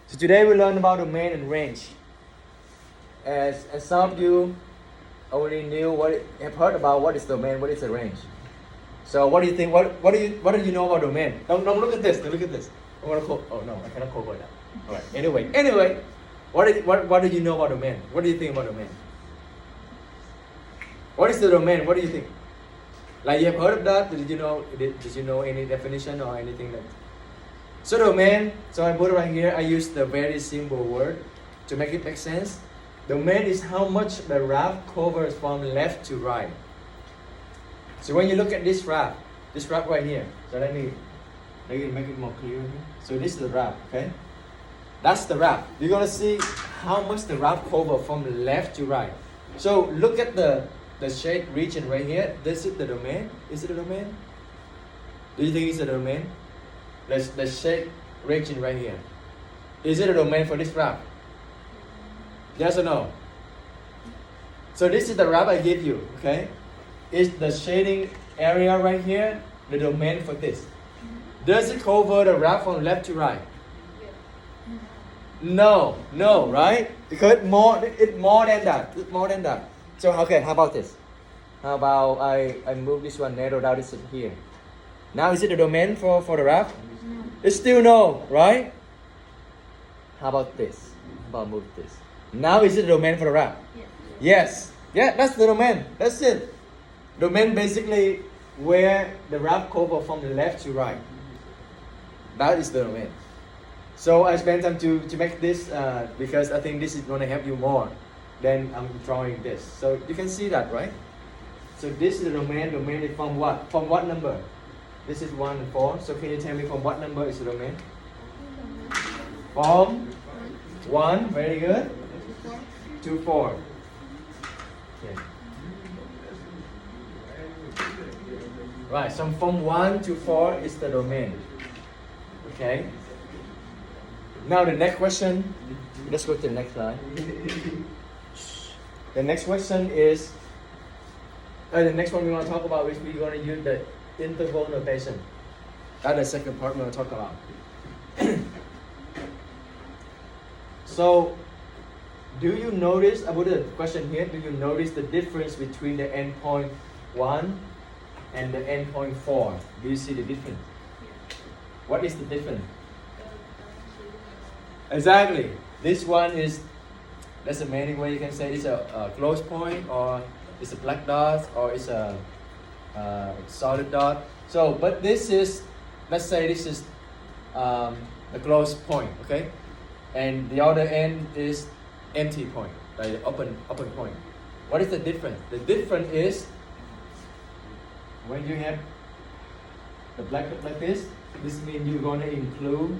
So today we learn about domain and range. As some of you already knew have heard about what is domain, what is the range. So what do you think? What do you know about domain? Don't look at this. Don't look at this. I want to quote. Oh no, I cannot quote that. All right. Anyway, what do you know about domain? What do you think about domain? What is the domain? What do you think? Like you have heard of that? Did you know any definition or anything like? So domain. So I put it right here. I use the very simple word to make it make sense. Domain is how much the graph covers from left to right. So when you look at this graph right here. So let me make it more clear here. So this is the graph, okay? That's the graph. You're gonna see how much the graph covers from left to right. So look at the shade region right here. This is the domain. Is it a domain? Do you think it's a domain? The shade region right here. Is it a domain for this graph? Yes or no? So this is the graph I give you, okay? Is the shading area right here the domain for this? Does it cover the graph from left to right? No, right? Because it's more than that. It's more than that. So okay, how about this? How about I move this one, narrow down this here. Now is it the domain for the graph? It's still no, right? How about this? How about move this? Now is it the domain for the graph? Yes. Yeah, that's the domain. That's it. Domain basically where the graph covers from the left to right. That is the domain. So I spent time to make this because I think this is going to help you more than I'm drawing this. So you can see that, right? So this is the domain. Domain is from what? From what number? This is 1 and 4. So can you tell me from what number is the domain? From 1, very good, to 4. Okay. Right, so from 1 to 4 is the domain. Okay. Now the next question, let's go to the next slide. The next question is, the next one we want to talk about is we're going to use the interval notation. That's the second part we're going to talk about. So, do you notice, I put a question here, do you notice the difference between the endpoint 1 and the endpoint 4? Do you see the difference? What is the difference? Exactly. This one is, that's the main way you can say it's a close point, or it's a black dot, or it's a solid dot. So, but this is, let's say this is a close point, okay? And the other end is empty point, like the open point. What is the difference? The difference is when you have the black dot like this means you're going to include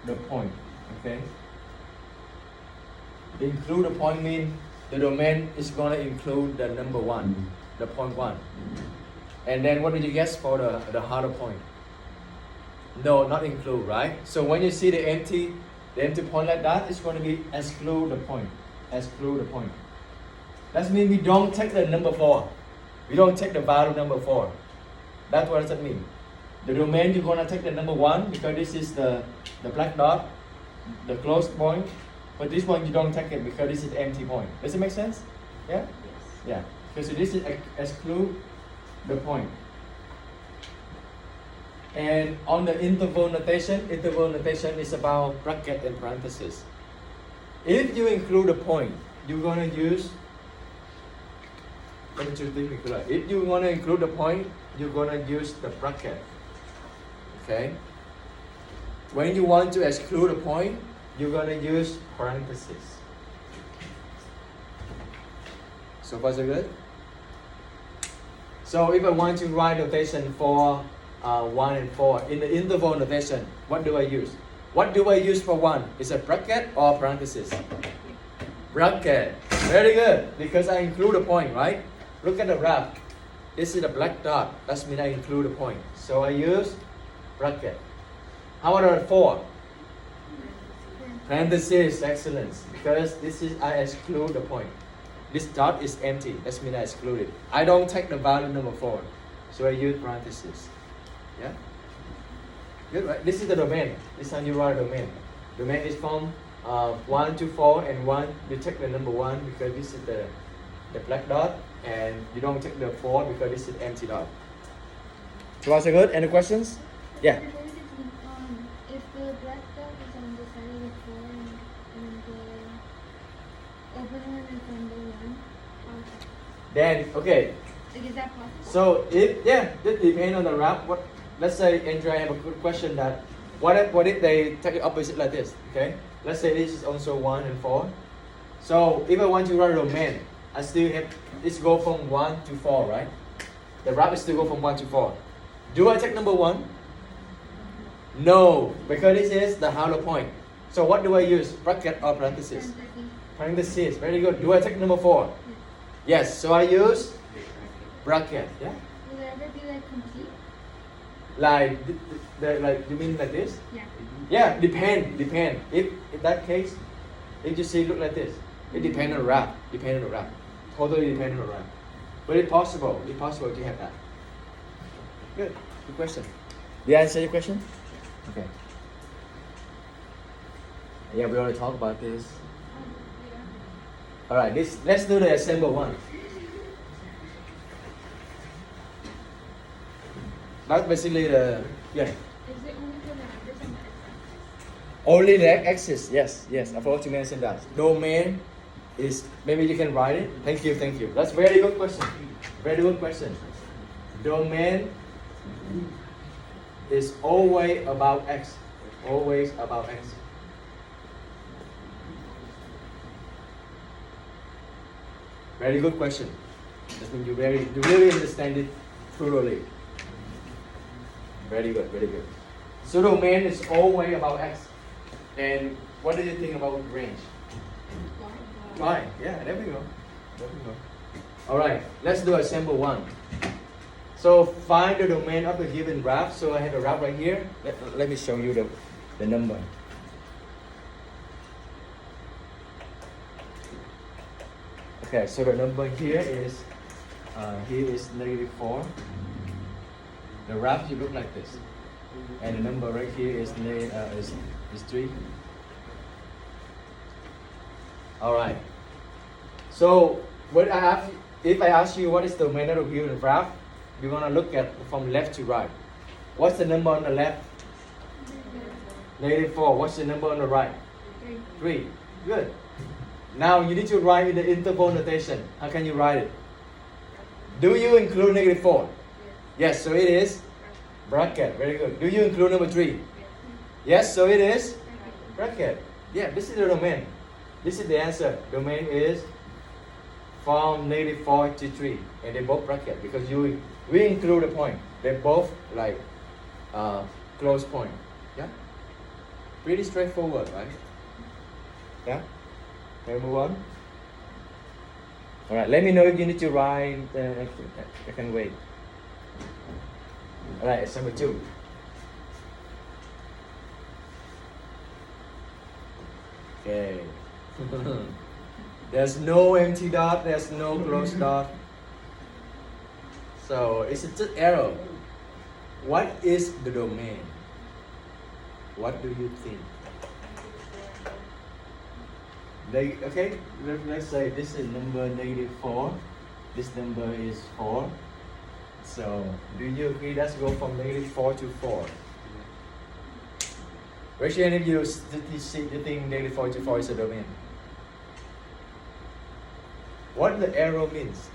the point, okay? Include the point means the domain is going to include the number 1, the point 1. And then what did you guess for the harder point? No, not include, right? So when you see the empty point like that, it's going to be exclude the point. Exclude the point. That means we don't take the number 4. We don't take the value number 4. That's what does that mean? The domain, you're going to take the number 1 because this is the black dot, the closed point. But this one you don't take it because this is the empty point. Does it make sense? Yeah? Yes. Yeah. Okay, so this is exclude the point. And on the interval notation is about bracket and parentheses. If you include a point, you're going to use, if you want to include the point, you're going to use the bracket. Okay? When you want to exclude a point, you're going to use parentheses. So far so good? So if I want to write notation for 1 and 4, in the interval notation, what do I use? What do I use for 1? Is it bracket or parentheses? Bracket. Very good, because I include a point, right? Look at the graph. This is a black dot. That means I include a point. So I use bracket. How about 4? Parentheses, excellent. Because this is, I exclude the point. This dot is empty. That means I exclude it. I don't take the value number 4. So I use parentheses. Yeah? Good, right? This is the domain. This time you write a domain. Domain is from 1 to 4, and 1, you take the number 1 because this is the black dot, and you don't take the 4 because this is empty dot. So was it good? Any questions? Yeah. If the black dot is on the side of the 4 and the open one is on the 1, Then, okay. like, is that possible? So it depends on the wrap. What, let's say Andrea have a good question that what if they take it opposite like this? Okay. Let's say this is also 1 and 4. So if I want to write a domain, I still have this go from 1 to 4, right? The wrap is still go from 1 to 4. Do I take number 1? No, because this is the hollow point. So what do I use? Bracket or parenthesis? Parenthesis. Very good. Do I take number 4? Yes. So I use bracket. Yeah. Will there ever be like complete? Like like you mean like this? Yeah. Yeah. Depend. If in that case, if you see look like this, it depends on the wrap. Totally depends on the wrap. But it's possible. It's possible to have that. Good. Good question. Did I answer your question? Okay. Yeah, we already talked about this. Yeah. All right. Let's do the assemble one. That's basically the yeah. Is it only for the numbers on the x-axis? Only the axis. Yes. I forgot to mention that. Domain is maybe you can write it. Thank you. That's very good question. Very good question. Domain is always about x. Always about x. Very good question. That means you really understand it thoroughly. Very good. So domain is always about x. And what do you think about range? Why? Yeah, there we go. All right, let's do example 1. So find the domain of the given graph. So I have a graph right here. Let me show you the number. Okay, so the number here is -4. The graph you look like this, and the number right here is 3. All right. So if I ask you what is the domain of the given graph, we're gonna look at from left to right. What's the number on the left? -4. What's the number on the right? 3. Good. Now you need to write in the interval notation. How can you write it? Do you include -4? Yes, so it is bracket. Very good. Do you include number 3? Yes, so it is bracket. Yeah, this is the domain. This is the answer. Domain is from -4 to 3, and they both bracket because we include a point. They both like close point. Yeah, pretty straightforward, right? Yeah. Can we move on? All right. Let me know if you need to write. I can wait. All right. Number 2. Okay. There's no empty dot, there's no closed dot. So it's just arrow. What is the domain? What do you think? Okay, let's say this is number -4. This number is 4. So do you agree? Let's go from -4 to 4. Raise your hand if you think -4 to 4 is a domain. What the arrow means?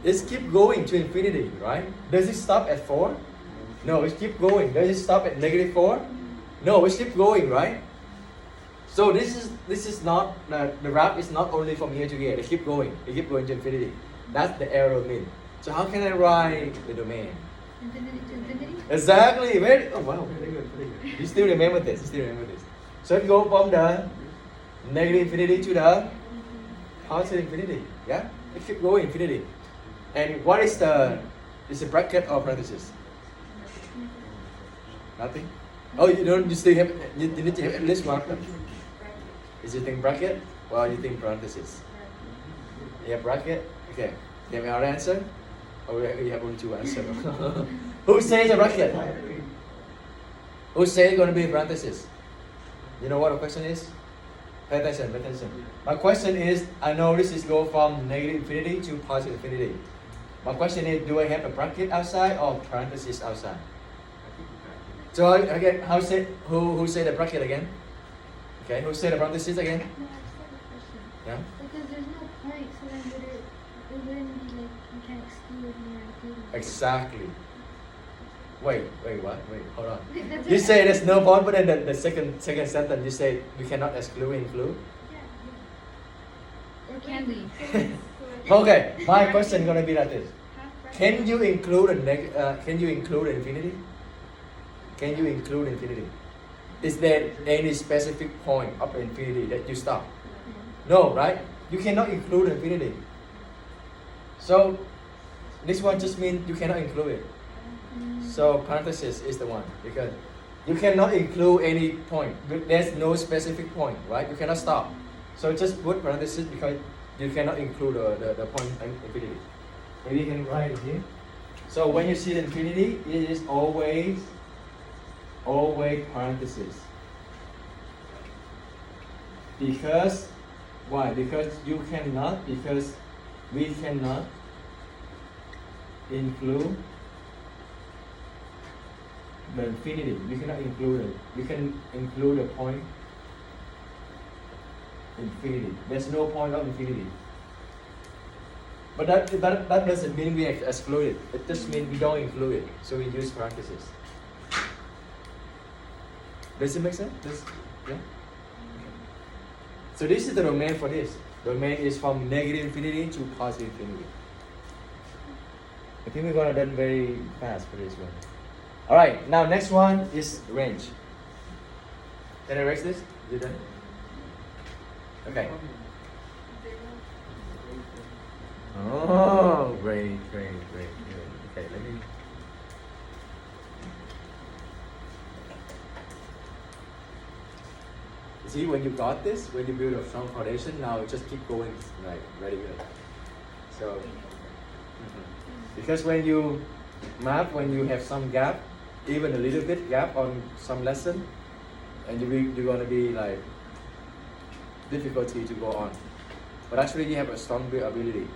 It keep going to infinity, right? Does it stop at 4? No, it keep going. Does it stop at -4? No, it keep going, right? So this is not the graph is not only from here to here. They keep going. They keep going to infinity. That's the arrow mean. So how can I write the domain? Infinity to infinity? Exactly. Very. Oh wow. Very good. You still remember this. So it go from the -infinity to the positive infinity. Yeah. It keep going infinity. And what is is a bracket or parenthesis? Nothing. Oh, you don't. You still have. You need to have at least one. Is you think bracket? Well, you think parenthesis. Yeah, bracket. Okay. You have our answer? Or you have only 2 answers? Who says a bracket? Who says it's going to be parenthesis? You know what the question is? Pay attention, pay attention. My question is, I know this is go from negative infinity to positive infinity. My question is, do I have a bracket outside or parenthesis outside? So again, who say the bracket again? Okay, who say the parenthesis again? No, I just have a question. Yeah. Because there's no point, so then it wouldn't be like you can't exclude more including. Exactly. Wait, what? Wait, hold on. That's You what say I- there's no point, but then the second sentence you say you cannot exclude include. Or can we? Okay, my question gonna be like this: Can you include Can you include infinity? Can you include infinity? Is there any specific point of infinity that you stop? No, right? You cannot include infinity. So this one just means you cannot include it. So parenthesis is the one because you cannot include any point. There's no specific point, right? You cannot stop. So just put parenthesis because you cannot include the point infinity. Maybe you can write it here. So when you see the infinity, it is always parenthesis. Because why? Because we cannot include the infinity. We cannot include it. We can include a point infinity. There's no point of infinity. But that doesn't mean we exclude it. It just means we don't include it. So we use parentheses. Does it make sense? Yeah? Okay. So this is the domain for this. Domain is from negative infinity to positive infinity. I think we're gonna done very fast for this one. Alright, now next one is range. Can I erase this? You done? Okay. Oh, great. Okay, let me. See, when you got this, when you build a strong foundation, now just keep going, like, very good. So, because when you map, when you have some gap, even a little bit gap on some lesson, and you're gonna be like difficulty to go on. But actually, you have a strong build ability.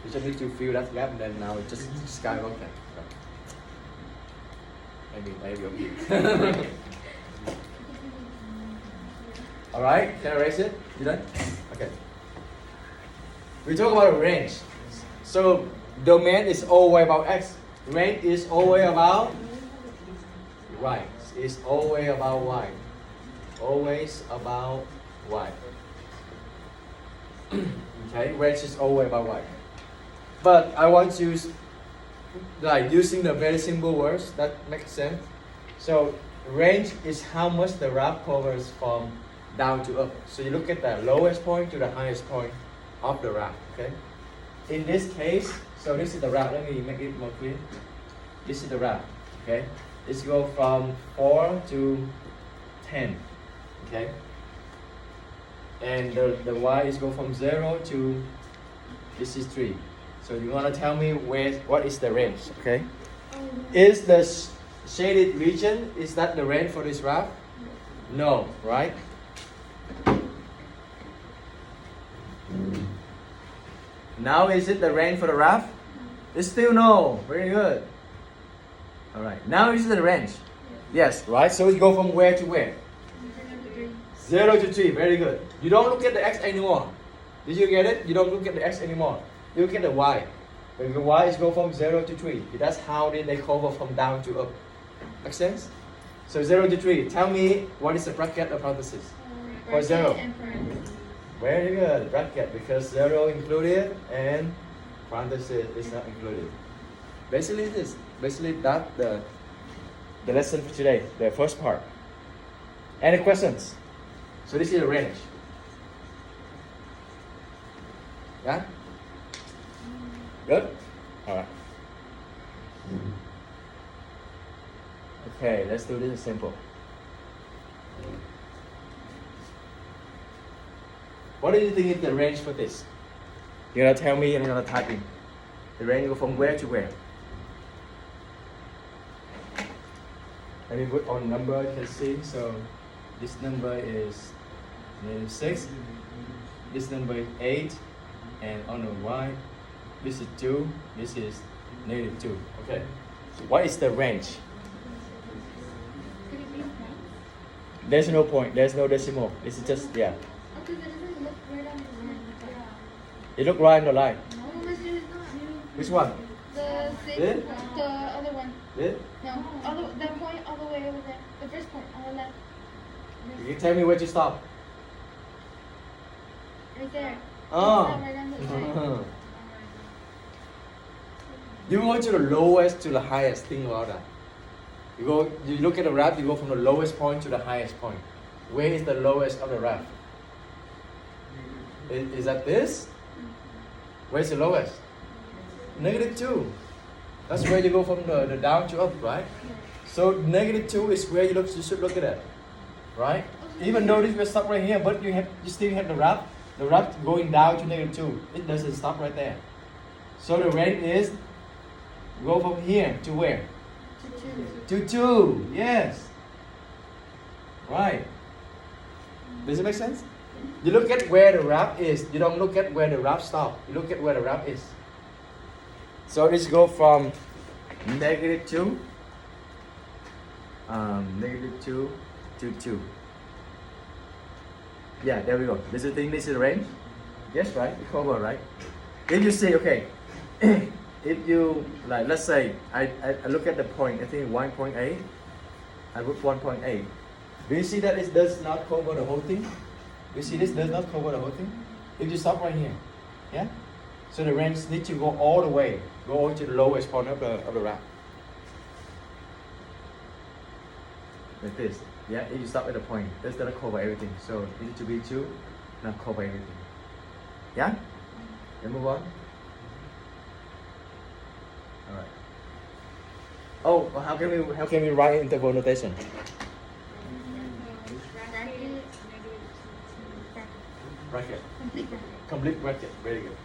You just need to fill that gap, and then now it just skyrocket. Maybe okay. All right, can I erase it? You done? Okay. We talk about a range. So domain is always about x. Range is always about y. It's always about y. Always about y. Okay, range is always about y. But I want to use like using the very simple words that makes sense. So range is how much the graph covers from down to up. So you look at the lowest point to the highest point of the graph. Okay. In this case, so this is the graph. Let me make it more clear. This is the graph. Okay. It's go from 4 to 10. Okay. And the y is go from 0 to this is 3. So you wanna tell me what is the range? Okay. Is the shaded region, is that the range for this graph? No, right? Now is it the range for the graph? It's still no. Very good. Alright. Now is it the range? Yes, right? So we go from where to where? 0 to 3. Very good. You don't look at the x anymore. Did you get it? You don't look at the x anymore. You look at the y. When the y is go from 0 to 3. That's how they cover from down to up. Make sense? So 0 to 3. Tell me what is the bracket or parenthesis? For 0. Very good. Bracket because 0 included and parenthesis is not included. Basically this. Basically that's the lesson for today. The first part. Any questions? So this is the range. Yeah? Good? Alright. Okay, let's do this simple. What do you think is the range for this? You're gonna tell me and you're gonna type in. The range go from where to where? Let me put on number you can see. So This number is -6. This number is 8. And on the y, this is 2. This is -2. Okay. So what is the range? Could it be points? There's no point. There's no decimal. This is just, yeah. Oh, because it doesn't look right on the line. It look right on the line. No, Mr. It's not. Which one? The six, This? the other one. This? No, that point all the way over there. The first point on the left. You can tell me where to stop. Right there. Oh. It's not right on the line. You go to the lowest to the highest. Think about that. You look at the graph. You go from the lowest point to the highest point. Where is the lowest of the graph? Is that this? Where's the lowest? -2. That's where you go from the down to up, right? So -2 is where you should look at it, right? Even though this will stop right here, but you still have the graph. The graph going down to -2. It doesn't stop right there. So the range is go from here to where? To 2. To 2. Yes. Right. Does it make sense? You look at where the graph is. You don't look at where the graph stops. You look at where the graph is. So let's go from -2, -2 to 2. Yeah, there we go. Does you think this is the range? Yes, right? You cover, right? If you say, okay, if you, like, let's say, I look at the point, I think 1.8, I put 1.8. Do you see that it does not cover the whole thing? You see this does not cover the whole thing? If you stop right here, yeah? So the range needs to go all the way, go all to the lowest point of the graph. Like this, yeah? If you stop at the point, that's gonna cover everything. So it needs to be 2, not cover everything. Yeah? Then move on. Alright. Oh, how can we write interval notation? Bracket. Complete bracket. Very good.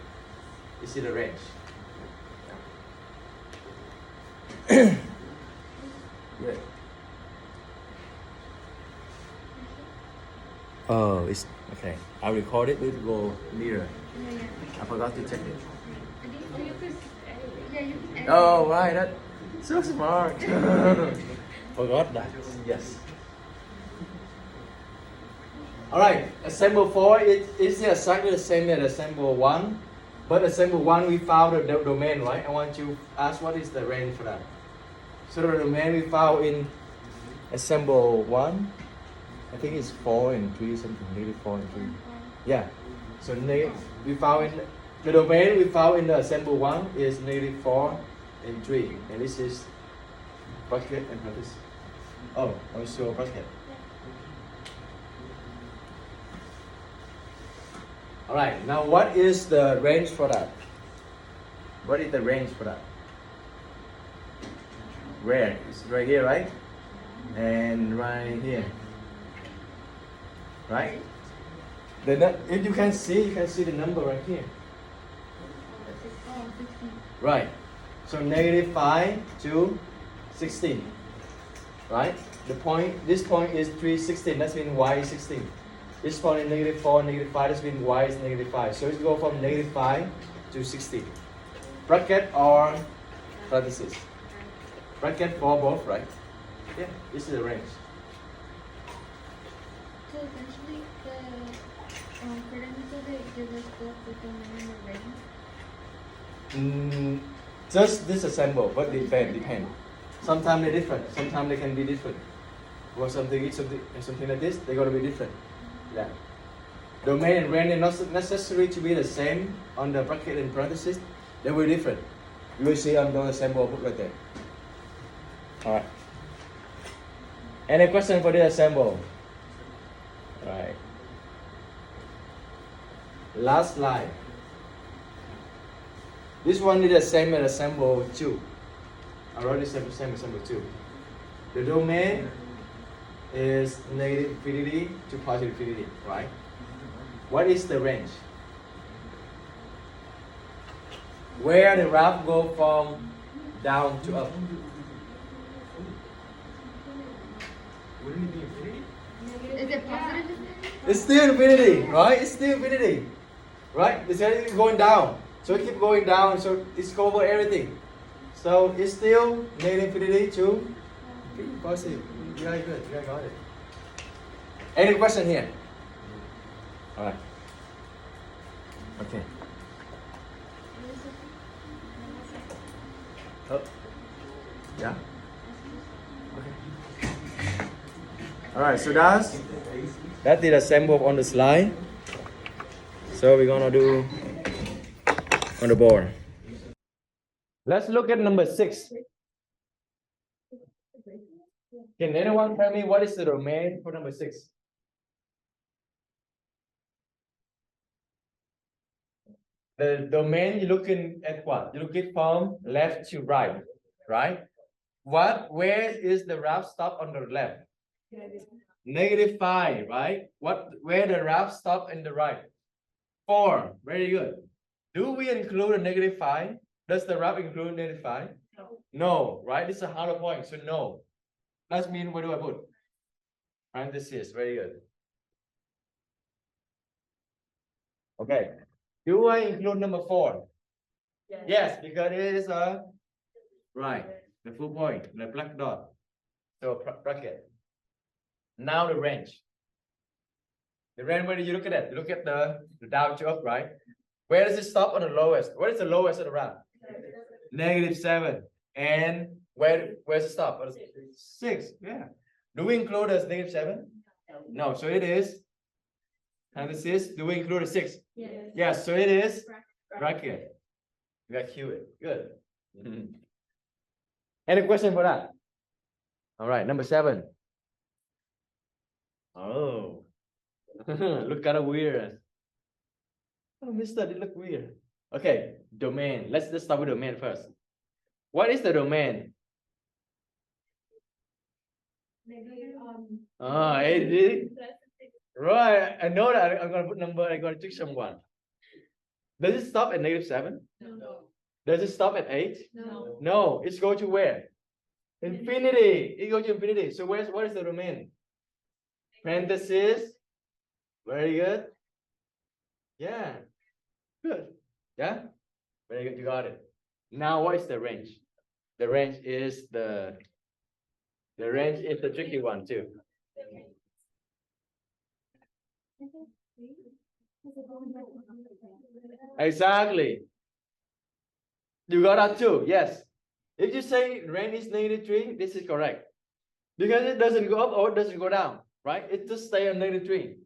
You see the range. Good. Oh, it's okay. I record it. It will go nearer. I forgot to check it. Oh, right. That so smart. Forgot that. Yes. All right. Assemble 4 is exactly the same as assemble 1, but assemble 1 we found the domain, right? I want you to ask what is the range for that. So the domain we found in assemble 1, I think it's 4 and 3 something, maybe 4 and 3. Yeah. So we found in the domain we found in the assemble 1 is -4 and 3, and this is bracket and parenthesis. Oh, also bracket. All right. Now, what is the range for that? What is the range for that? Where? It's right here, right? And right here. Right? If you can see the number right here. Oh, 16. Right. So -5 to 16. Right? This point is 3, 16. That means y is 16. This point is -4, -5. That means y is -5. So it go from -5 to 16. Bracket or parenthesis? Bracket for both, right? Yeah, this is the range. So essentially, the coordinates of it give us both the domain and the range. Just disassemble, but depend. Sometimes they're different. Sometimes they can be different. For something like this, they're gonna be different. Yeah. Domain and range are not necessary to be the same on the bracket and parenthesis. They will be different. You will see I'm gonna assemble put right there. Alright. Any question for this assemble? Alright. Last slide. This one is the same as assemble 2. I wrote the same assemble 2. The domain is negative infinity to positive infinity, right? What is the range? Where the graph go from down to up? Is It's still infinity, right? It's still infinity, right? It's going down. So it keep going down, so it's cover everything. So it's still negative infinity to positive. Very good. You got it. Any question here? All right. Okay. Oh. Yeah. Okay. All right. So that is a sample on the slide. So we're gonna do on the board. Let's look at number 6. Can anyone tell me what is the domain for number 6? The domain you're looking at what? You're looking from left to right, right? Where is the graph stop on the left? -5, right? Where the graph stop in the right? 4. Very good. Do we include a -5? Does the graph include -5? No, right? This is a hollow point, so no. That means what do I put? Parenthesis. Very good. Okay. Do I include number 4? Yes, because it is a right. The full point, the black dot. So bracket. Now the range. The range, where do you look at it? You look at the down to up, right? Where does it stop on the lowest? What is the lowest of the graph? -7. And where's it stop? 6. Yeah. Do we include as -7? No. So it is. And this is. Do we include a 6? Yes. So it is bracket. We got Q it. Good. Any question for that? All right. Number 7. Oh. Look kind of weird. Oh, Mister, it look weird. Okay, domain. Let's start with domain first. What is the domain? It. Right. I know that I'm gonna put number. I'm gonna trick someone. Does it stop at -7? No. Does it stop at 8? No. No. It's go to where? Infinity. It goes to infinity. So what is the domain? Parenthesis. Very good. Yeah. Good. Yeah. Very good. You got it. Now what is the range? The range is the tricky one too. Exactly. You got that too. Yes. If you say range is -3, this is correct. Because it doesn't go up or it doesn't go down, right? It just stay on -3.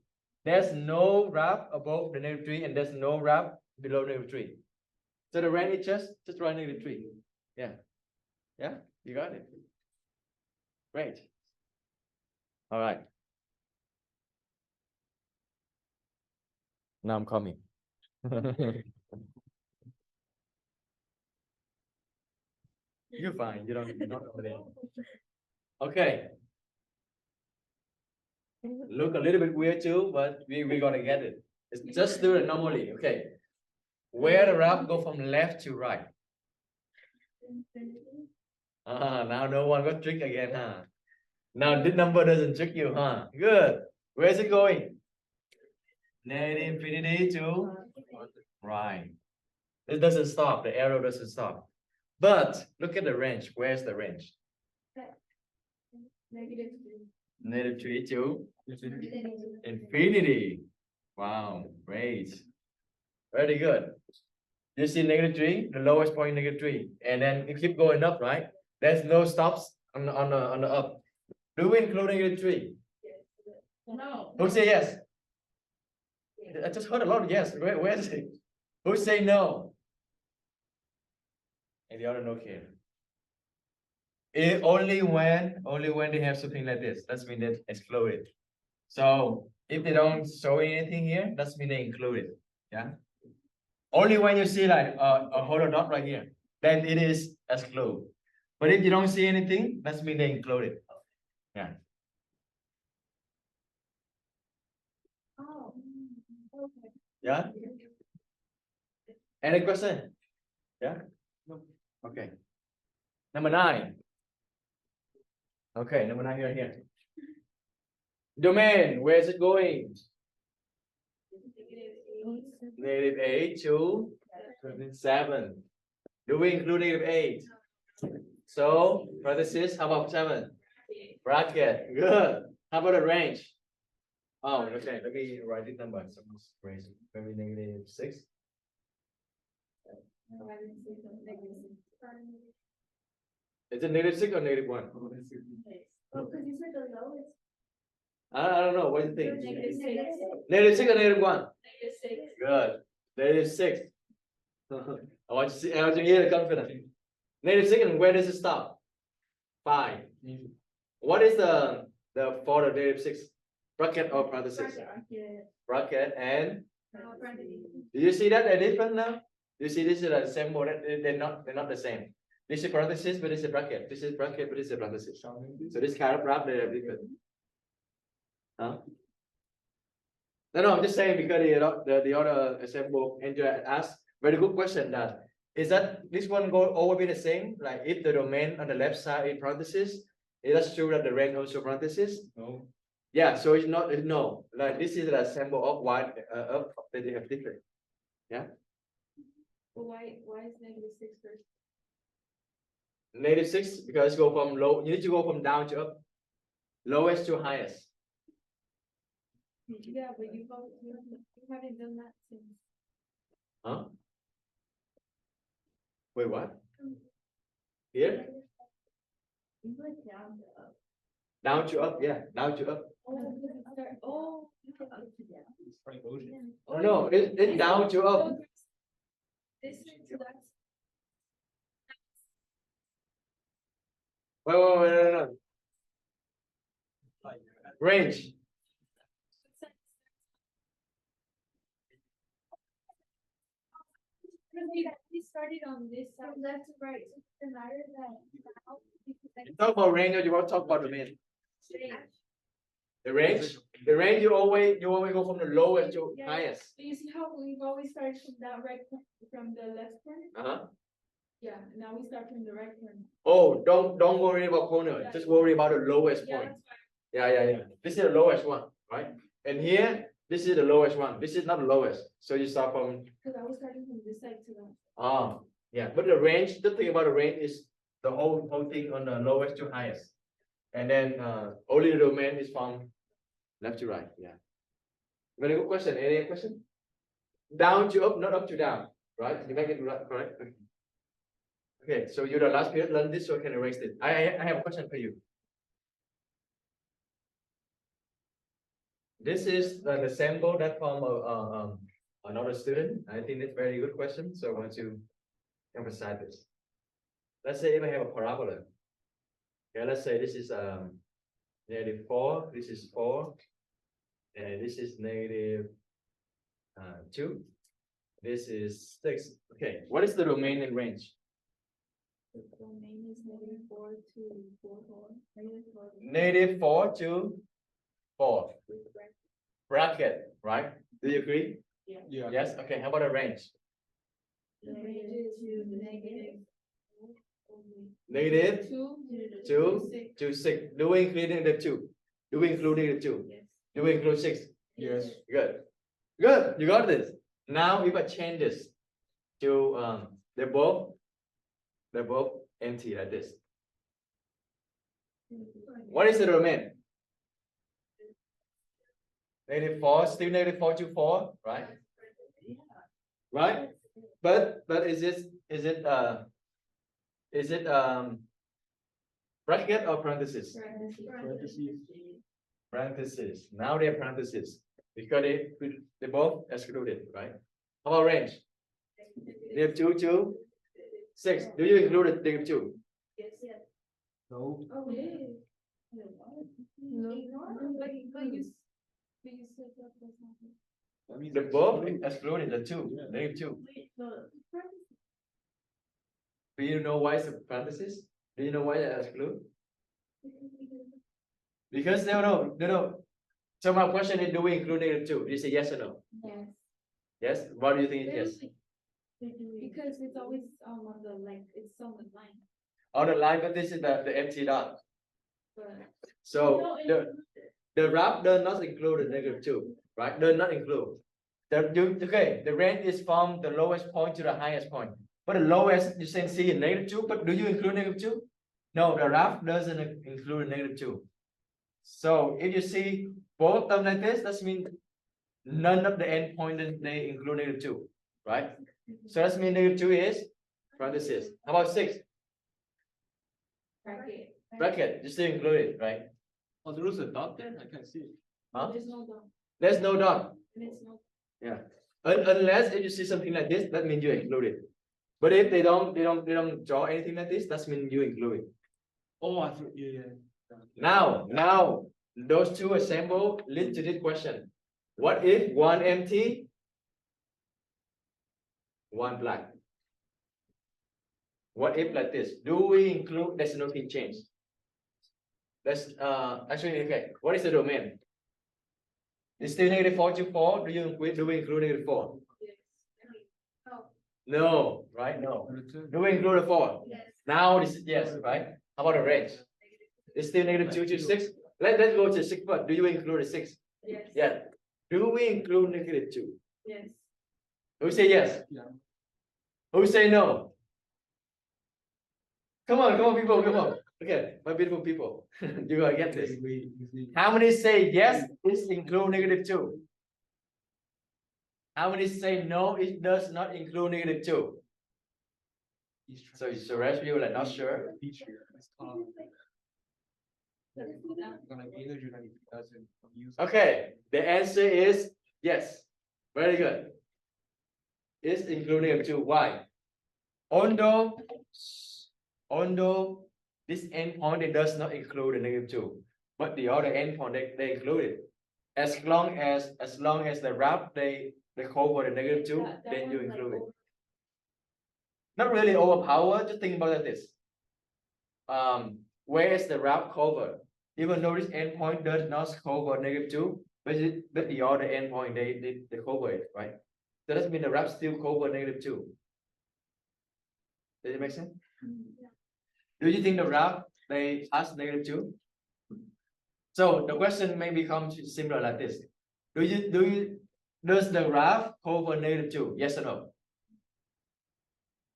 There's no graph above the -3 and there's no graph below -3. So the range is just right -3. Yeah. Yeah, you got it. Great. All right. Now I'm coming. You're fine. You're not over there. Okay. Look a little bit weird too, but we're gonna get it. It's just do it normally. Okay. Where the graph go from left to right? Now no one got trick again, huh? Now this number doesn't trick you, huh? Good. Where is it going? -infinity to right. It doesn't stop. The arrow doesn't stop. But look at the range. Where's the range? -3 to infinity. Wow, great. Very good. You see -3, the lowest point -3, and then you keep going up, right? There's no stops on the up. Do we include -3? No. Who say yes? I just heard a lot of yes. Where is it? Who say no? And the other no care. Only when they have something like this. That's mean they exclude it. So if they don't show anything here, that's mean they include it. Yeah. Only when you see like a hollow dot right here, then it is exclude. But if you don't see anything, that's mean they include it. Yeah. Oh. Okay. Yeah. Any question? Yeah. No. Okay. Number 9. Okay, number 9 here. Domain, where is it going? Negative 8 to 7. Do we include negative 8? So, parenthesis, how about 7? Bracket, good. How about the range? Oh, okay, let me write this number. So, range, maybe negative 6. Is it negative 6 or negative 1? Oh, because you said the lowest. I don't know. What do you think? Negative 6. Negative 6 or negative 1? Negative 6. Good. Negative 6. I want you to see, I want you to hear the confidence. Negative 6, and where does it stop? 5. What is the for the negative 6? Bracket or parenthesis? Bracket and do you see that they're different now? You see this is the same word. They're not the same. This is parenthesis, but this is bracket. This is bracket, but this is parenthesis. So this kind of graph they are different. Huh? No, I'm just saying because the other example Andrew asked very good question that is that this one go always be the same? Like if the domain on the left side is parenthesis, it is true that the range also parenthesis? No. Yeah, so it's not no. Like this is an example of why of that they have different. Yeah. But why is negative 6 first? Negative 6 because go from low. You need to go from down to up, lowest to highest. Yeah, but you haven't done that since. Huh? Wait, what? Here? You went down to up. Down to up, yeah, down to up. Oh, you can up to down. Oh no, it's down to up. This is that. Wait, no. Range. We started on this side. Left to right. So it doesn't matter that now. You talk about range or you want to talk about domain? The range? The range you always go from the lowest to highest. So you see how we've always started from that right from the left corner? Uh-huh. Yeah, now we start from the right corner. Oh, don't worry about corner. Yeah. Just worry about the lowest Yeah, point. that's fine. Yeah. This is the lowest one, right? And here, this is the lowest one. This is not the lowest. So you start from Because I was starting from this side to that. yeah. But the range, the thing about the range is the whole thing on the lowest to highest. And then only the domain is from left to right. Yeah. Very good question. Any question? Down to up, not up to down, right? You make it right, correct? Okay, so you're the last period, learn this so I can erase it. I have a question for you. This is the sample that from another student. I think it's very good question, so I want to emphasize this. Let's say if I have a parabola. Okay, let's say this is negative 4, this is 4, and this is negative 2. This is 6. Okay, what is the domain and range? The domain is negative 4 to 4, 4. Negative 4 to 4. Bracket, right? Do you agree? Yeah. Yes. Okay. How about the range? The range is to negative. Negative 2 2 to 6. Do we include negative 2? Do we include negative 2? Yes. Do we include 6? Yes. Good. Good. You got this. Now if I change this to they're both empty like this. What is the domain? Negative 4, still negative 4 to 4, right? Right? But is it bracket or parenthesis? Parenthesis. Now they're parenthesis because they both excluded, right? How about range? Negative 2 to 6. Do you include negative 2? Yes. No. Oh, yeah. No, but you said that was not. That means The both excluded the 2, negative 2. Wait, no. Do you know why it's a parenthesis? Do you know why they exclude? Because they don't know. So my question is, do we include negative 2? Do you say yes or no? Yes. Yes? What do you think? Yes. Because it's always on the like it's on the line. On the line, but this is the empty dot. But So the graph does not include the negative 2, right? Does not include. The range is from the lowest point to the highest point. But the lowest you can see in -2, but do you include -2? No, the graph doesn't include -2. So if you see both of them like this, that means none of the endpoint they include -2, right? So that means -2 is parenthesis. How about 6? Bracket. Bracket, you still include it, right? Oh, there was a dot there? I can't see it. Huh? There's no dot. There's no dot. There's no. Yeah. Unless if you see something like this, that means you include it. But if they don't draw anything like this, that means you include it. Oh, I thought, yeah. Now, those two assemble lead to this question. What if one empty, one black? What if like this? Do we include, there's nothing changed. That's actually okay. What is the domain? It's still -4 to 4. Do we include -4? Yes. No. No, right? No. Return. Do we include the 4? Yes. Now this is yes, right? How about the range? It's still -2 to 6. Let's go to 6 first. Do you include the 6? Yes. Yeah. Do we include -2? Yes. Who say yes? Yeah. Who say no? Come on, people, come on. Okay, my beautiful people, you gotta get this. How many say yes, it include -2? How many say no, it does not include -2? So the rest of you are not sure. Okay, the answer is yes. Very good. It's including -2. Why? Although this endpoint it does not include the -2, but the other endpoint they include it. As long as the wrap they cover the -2, then you include it. Not really overpower. Just think about it like this. Where is the wrap cover? Even though this endpoint does not cover -2, but the other endpoint they cover it, right? So that means the wrap still cover -2. Does it make sense? Yeah. Do you think the wrap they ask -2? So the question may become similar like this. Does the wrap cover -2? Yes or no?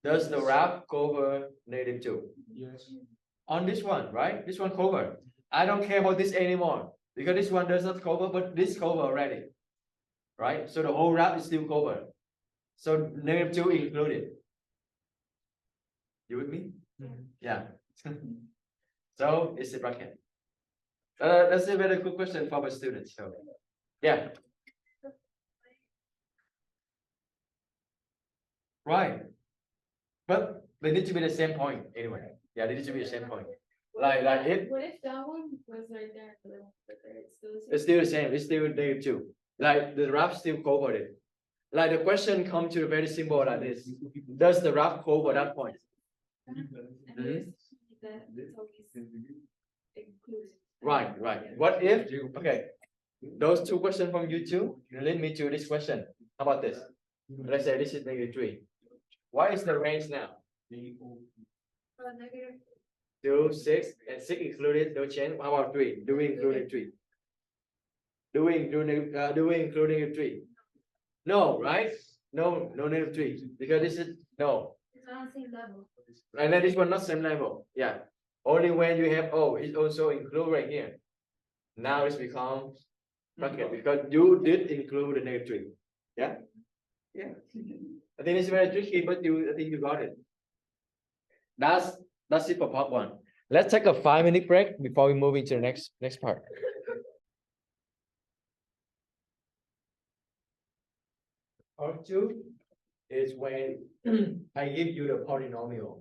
Does the wrap cover -2? Yes. On this one, right? This one cover. I don't care about this anymore because this one does not cover, but this cover already, right? So the whole wrap is still covered. So -2 included. You with me? Yeah. So it's a bracket. That's a very good question for our students. So yeah. Right. But they need to be the same point anyway. Yeah, they need to be the same point. Like if What if that one was right there? It's still the same. it's still the same, it's still -2. Like the wrap still covered it. Like the question comes to a very simple like this. Does the wrap cover that point? And Mhm. that it's always included. Right. What if, okay, those two questions from you two lead me to this question. How about this? Let's say this is -3. What is the range now? Negative. 2, 6, and 6 included, no change. How about 3? Do we include 3? Do we include 3? No, right? No -3 because this is no. It's on the same level. And then this one not same level. Yeah. Only when you have it's also include right here. Now it's become bracket because you did include the -3. Yeah. Yeah. I think it's very tricky, but I think you got it. That's it for part 1. Let's take a 5-minute break before we move into the next part. Part 2 is when I give you the polynomial.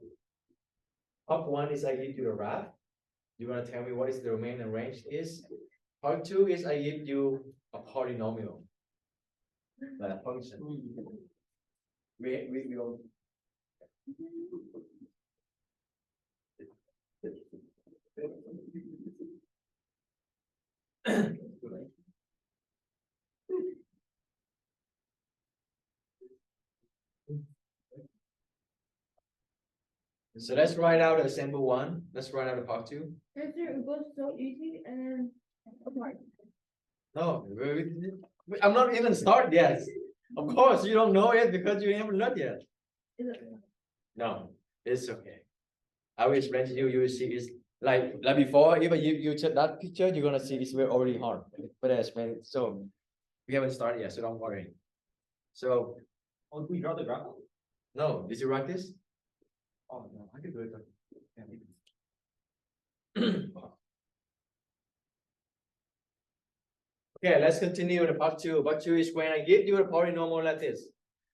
Part 1 is I give you the graph. You want to tell me what is the domain and range is. Part 2 is I give you a polynomial. Like a function. We go. So let's write out the sample 1. Let's write out the part 2. It goes so easy and then apart. No, I'm not even started yet. Of course, you don't know it because you haven't learned yet. Is it? No, it's okay. I will explain to you. You will see it's like before. If you check that picture, you're gonna see it's very already hard. But I explain it. So we haven't started yet, so don't worry. So Oh, we draw the graph. no, did you write this? Oh no, I can do it. Okay, let's continue the part two. Part two is when I give you a polynomial like this.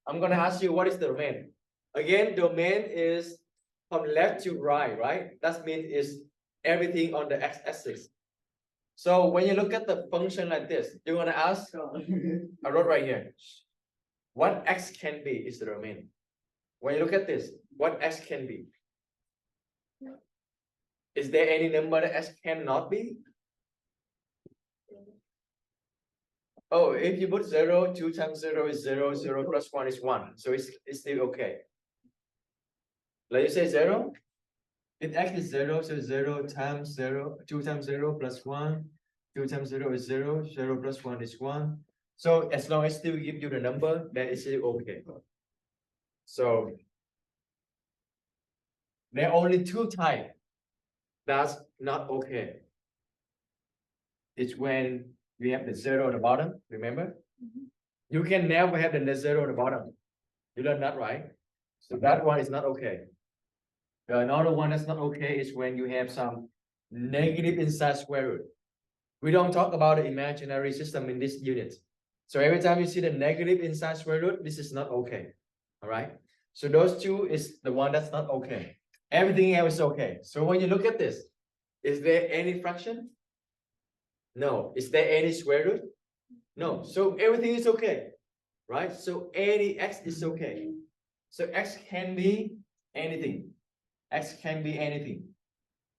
I'm gonna ask you what is the domain. Again, domain is from left to right, right? That means is everything on the x-axis. So when you look at the function like this, you're gonna ask, I wrote right here, what x can be is the domain. When you look at this, what x can be? Is there any number that x cannot be? Oh, if you put 0, 2 times 0 is 0, 0 plus 1 is 1. So it's still okay. Let you say 0. If x is 0, so 0 times 0, 2 times 0 plus 1, 2 times 0 is 0, 0 plus 1 is 1. So as long as still give you the number, then it's still okay. So there are only two types that's not okay. It's when we have the 0 at the bottom, remember? You can never have the 0 at the bottom. You learned that, right? So that one is not okay. Another one that's not okay is when you have some negative inside square root. We don't talk about the imaginary system in this unit. So every time you see the negative inside square root, this is not okay. All right. So those two is the one that's not okay. Everything else is okay. So when you look at this, is there any fraction? No. Is there any square root? No. So everything is okay, right? So any x is okay. So x can be anything. X can be anything.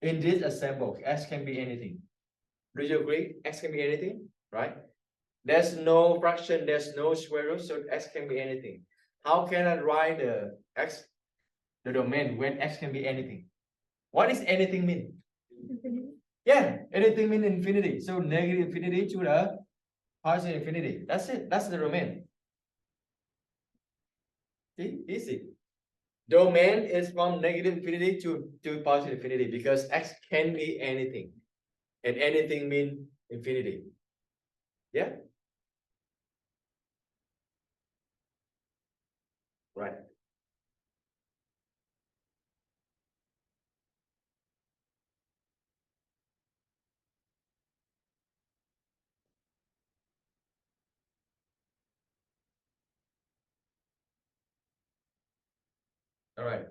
In this example, x can be anything. Do you agree? X can be anything, right? There's no fraction, there's no square root, so x can be anything. How can I write the x, the domain when x can be anything? What does anything mean? Infinity. Yeah, anything means infinity. So negative infinity to the positive infinity. That's it. That's the domain. See? Easy. Domain is from negative infinity to positive infinity because x can be anything. And anything means infinity. Yeah? Right. All right.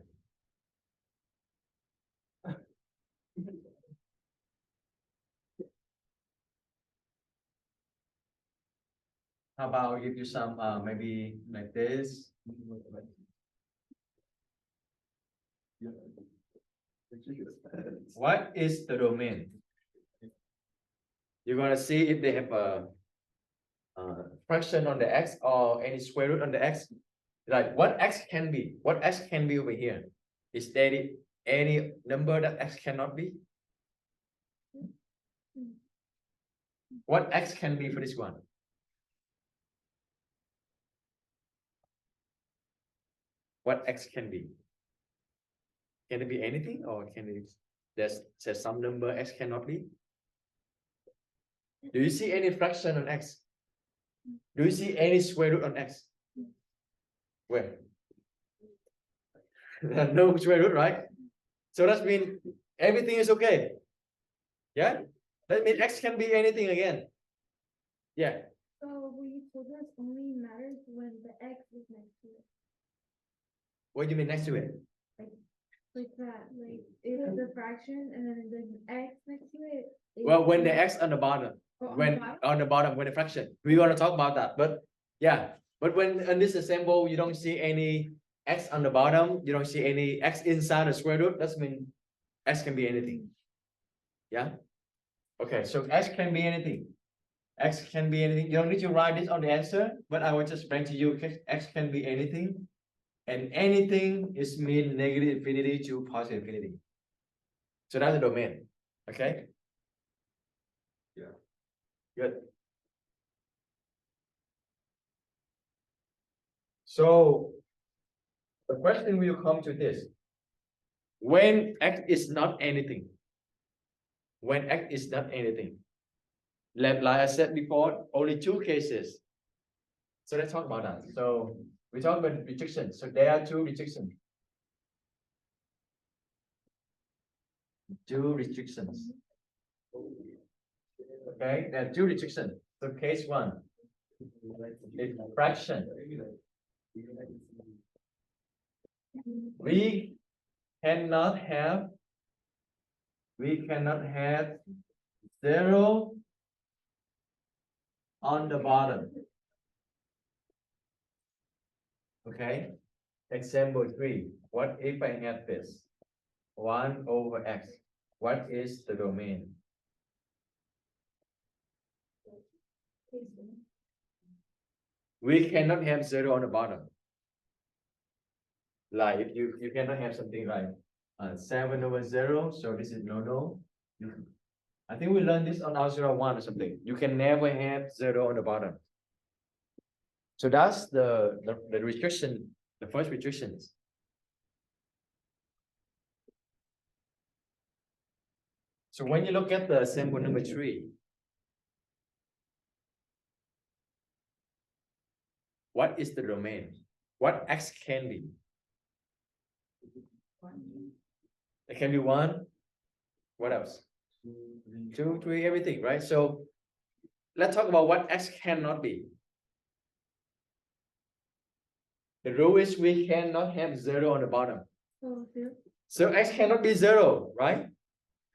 How about I give you some maybe like this? What is the domain? You're gonna see if they have a fraction on the x or any square root on the x. Like what x can be? What x can be over here? Is there any number that x cannot be? What x can be for this one? What x can be? Can it be anything or can it there's some number x cannot be? Do you see any fraction on x? Do you see any square root on x? Where? No square root, right? So that means everything is okay. Yeah? That means x can be anything again. Yeah. So we told us only matters when the x is next to it. What do you mean next to it? Like that, like if it's a fraction and then there's an x next to it. Well, when the x on the bottom, Oh, on the when bottom? on the bottom, when the fraction, we're gonna talk about that. But yeah, but when in this example, you don't see any x on the bottom, you don't see any x inside the square root. That means x can be anything. Yeah. Okay, so x can be anything. X can be anything. You don't need to write this on the answer, but I will just explain to you. X can be anything, and anything is mean negative infinity to positive infinity. So that's the domain. Okay. Yeah. Good. So the question will come to this. When X is not anything. When X is not anything. Like I said before, only two cases. So let's talk about that. So we talk about rejection. So there are two restrictions. Two restrictions. Okay, there are two restrictions. So case one is fraction. We cannot have zero on the bottom. Okay. Example 3. What if I have this? 1 over x. What is the domain? We cannot have 0 on the bottom. Like if you cannot have something like 7 over 0, so this is no. I think we learned this on algebra 1 or something. You can never have 0 on the bottom. So that's the restriction, the first restrictions. So when you look at the sample number 3, what is the domain? What x can be? It can be 1. What else? 2, 3, everything, right? So let's talk about what x cannot be. The rule is we cannot have 0 on the bottom. So x cannot be 0, right?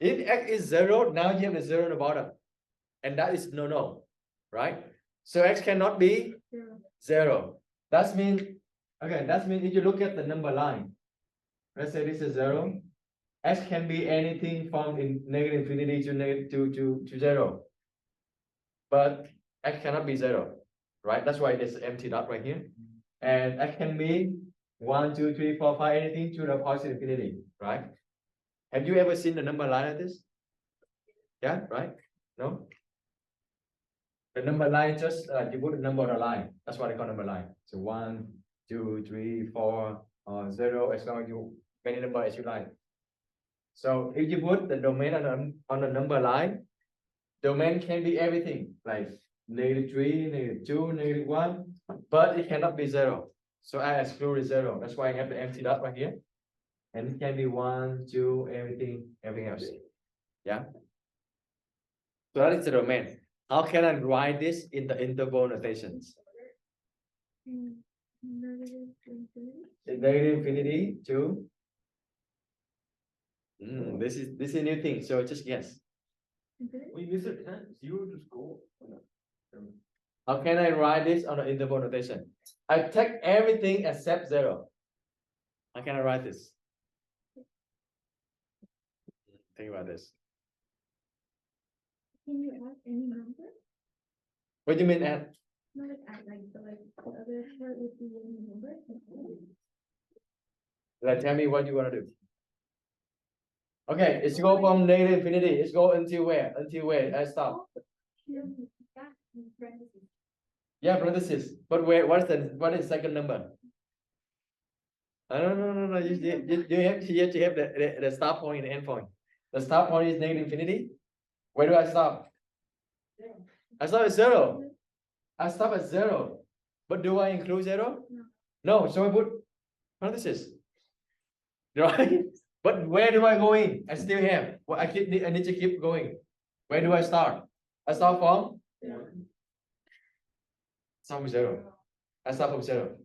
If x is 0, now you have a 0 on the bottom. And that is no, right? So x cannot be 0. That means if you look at the number line, let's say this is 0. X can be anything from negative infinity to 0. But x cannot be 0, right? That's why there's an empty dot right here. And x can be 1, 2, 3, 4, 5, anything to the positive infinity, right? Have you ever seen the number line like this? Yeah, right? No? The number line just you put the number on the line. That's what I call number line. So 1, 2, 3, 4, 0, as long as you many number as you like. So if you put the domain on the number line, domain can be everything like -3, -2, -1, but it cannot be 0. So I exclude 0. That's why I have the empty dot right here. And it can be 1, 2, everything else. Yeah. So that is the domain. How can I write this in the interval notations? Negative infinity to. This is a new thing. So just guess. We miss it, huh? 0 to score. How can I write this on the interval notation? I take everything except 0. How can I write this? Think about this. Can you add any number? What do you mean add? Not add like the other part would be any number. Like tell me what you want to do. Okay, it's go from negative infinity. It's go until where? Until where? I stop. Yeah, parenthesis. But where? What is second number? No. You have to have the start point and the end point. The start point is negative infinity. Where do I stop? I stop at 0. I stop at 0. But do I include 0? No. So I put parenthesis. Right? But where do I go in? I still have. Well, I need to keep going. Where do I start? I start from 0. I start from 0.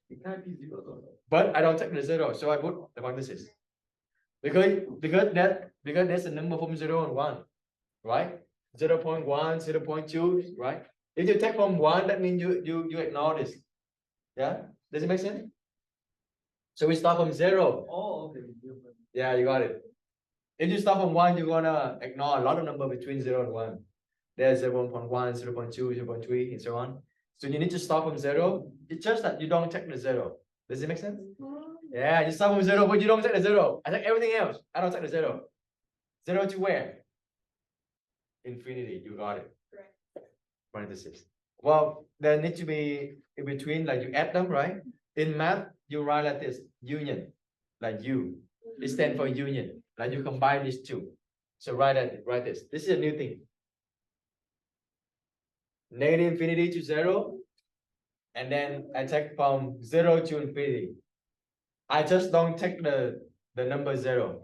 It can't be 0 though. But I don't take the 0, so I put the parenthesis. Because there's a number from 0 and 1, right? 0.1, 0.2, right? If you take from 1, that means you ignore this. Yeah? Does it make sense? So we start from 0. Oh, okay. Yeah, you got it. If you start from 1, you're gonna ignore a lot of number between 0 and 1. There's 0.1, 0.2, 0.3, and so on. So you need to start from 0. It's just that you don't take the 0. Does it make sense? Yeah, you start from 0, but you don't take the 0. I take everything else. I don't take the 0. 0 to where? Infinity. You got it. Parenthesis. Well, there need to be in between, like you add them, right? In math, you write like this, union, like U. It stands for union, like you combine these two. So write this. This is a new thing. Negative infinity to 0, and then I take from 0 to infinity. I just don't take the number 0.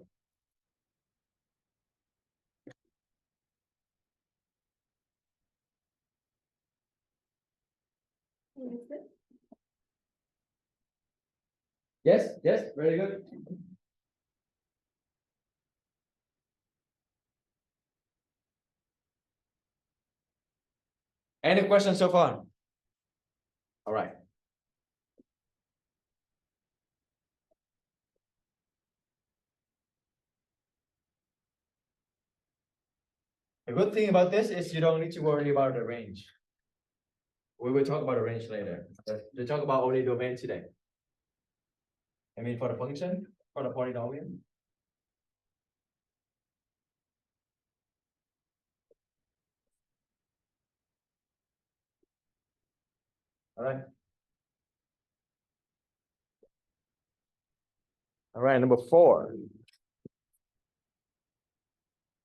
Yes, very good. Any questions so far? All right. The good thing about this is you don't need to worry about the range. We will talk about the range later. We talk about only domain today. I mean, for the function, for the polynomial. All right. All right, number 4.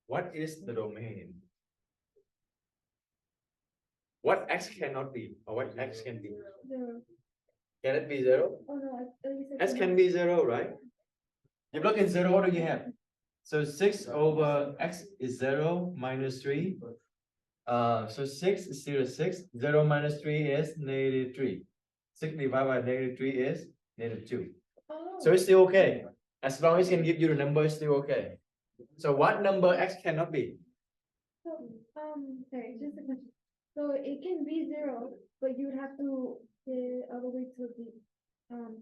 What is the domain? What x cannot be, or what x can be? 0. Can it be 0? Oh no, I thought you said X can be 0, right? You plug in 0, what do you have? So 6 over x is 0 minus 3. So 6 is still 6. 0 minus 3 is negative 3. 6 divided by negative 3 is negative 2. Oh. So it's still okay. As long as it can give you the number, it's still okay. So what number x cannot be? So, sorry, just a question. So it can be 0, but you would have to get it all the way to the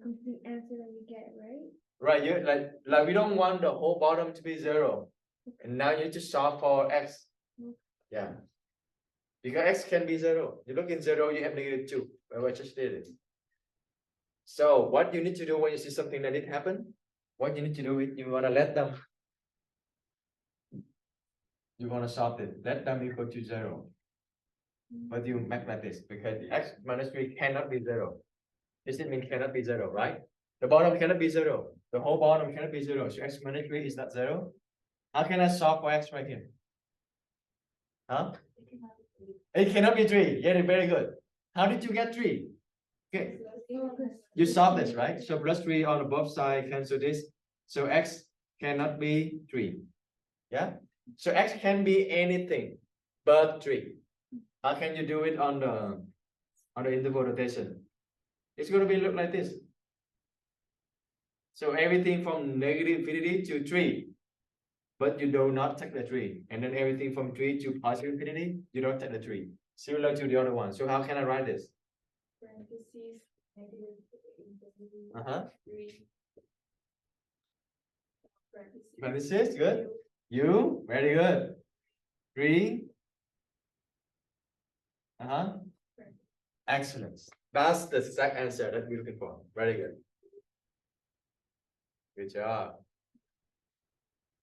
complete answer that you get, right? Right, you like we don't want the whole bottom to be 0. And now you need to solve for x. Yeah. Because x can be 0. You look in 0, you have negative 2. Well, I just did it. So what you need to do when you see something that did happen, what you need to do is you want to let them, you want to solve it, let them equal to 0. But you make like this, because the x minus 3 cannot be 0. This means cannot be 0, right? The bottom cannot be 0. The whole bottom cannot be 0. So x minus 3 is not 0. How can I solve for x right here? Huh? It cannot be 3. Yeah, very good. How did you get 3? Okay. You solve this, right? So plus 3 on both sides, cancel this. So x cannot be 3. Yeah? So x can be anything but 3. How can you do it on the interval notation? It's going to be look like this. So everything from negative infinity to 3, but you do not take the 3. And then everything from 3 to positive infinity, you don't take the 3. Similar to the other one. So how can I write this? Parentheses, negative, Uh-huh. 3. Parentheses, good. U, very good. 3. Uh-huh. Excellent. That's the exact answer that we're looking for. Very good. Good job.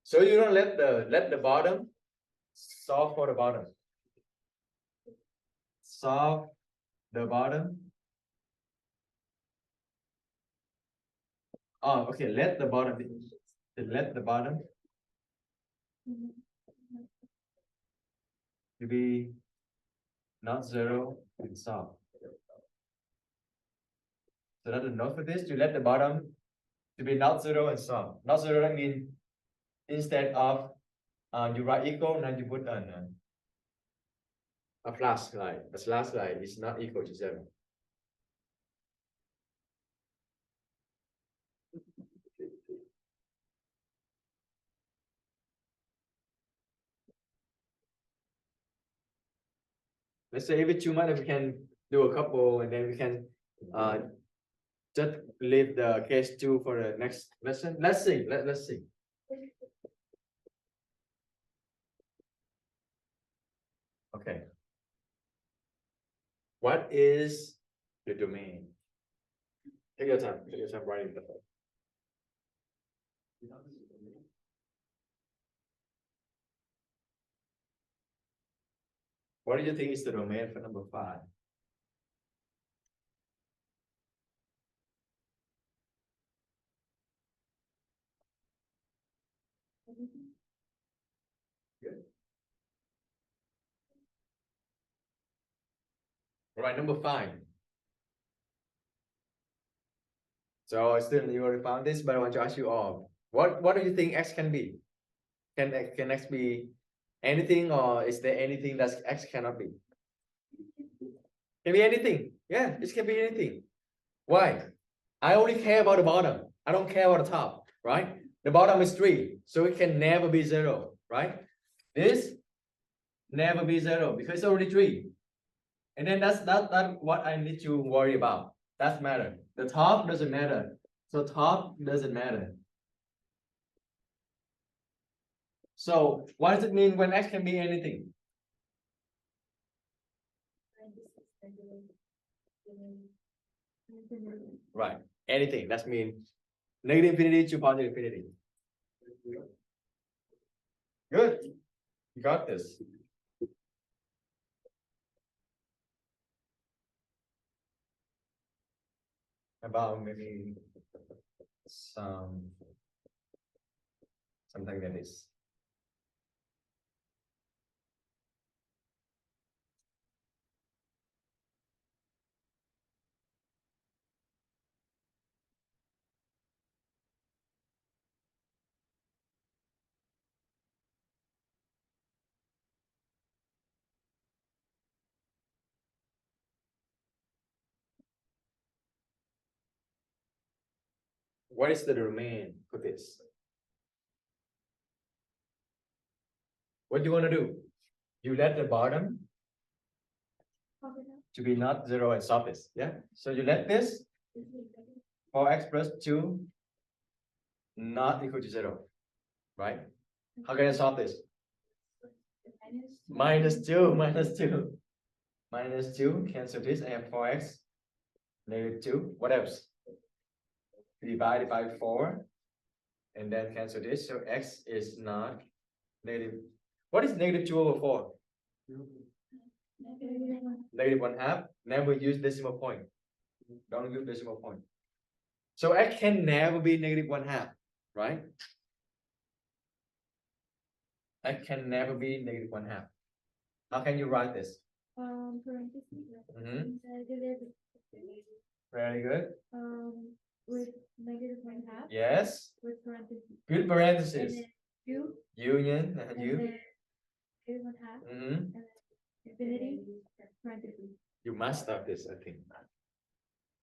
So you don't let the bottom solve for the bottom. Solve the bottom. Oh, okay. Let the bottom to be not 0 and solve. So that's the note for this. You let the bottom to be not 0 and solve. Not 0, that means instead of you write equal, now you put a plus line. A slash line is not equal to 0. Let's say if it's too much, we can do a couple, and then we can just leave the case 2 for the next lesson. Let's see. Let's see. Okay. What is the domain? Take your time. Take your time writing the thought. What do you think is the domain for number 5? All right, number 5. So still you already found this, but I want to ask you all, what do you think X can be? Can X be anything, or is there anything that X cannot be? Can be anything. Yeah, it can be anything. Why? I only care about the bottom. I don't care about the top, right? The bottom is 3, so it can never be 0, right? This never be 0 because it's already 3. And then that's what I need to worry about. That's matter. The top doesn't matter. So top doesn't matter. So what does it mean when X can be anything? Right. Anything. That means negative infinity to positive infinity. Good. You got this. About maybe something like this. What is the domain for this? What do you want to do? You let the bottom to be not 0 and solve this. Yeah. So you let this 4x plus 2 not equal to 0. Right? How can I solve this? Minus 2, minus 2. Minus 2, cancel this. I have 4x, negative 2. What else? Divide it by 4. And then cancel this. So x is not negative. What is negative 2 over 4? Negative 1/2. Never use decimal point. Don't use decimal point. So x can never be negative 1/2, right? X can never be negative 1/2. How can you write this? Parentheses. Mm-hmm. Very good. With negative 1/2. Yes. With parentheses. Good parentheses. And then 2. Union and And you. then negative 1/2. Mm-hmm. And then infinity. Parentheses. You mastered this, I think.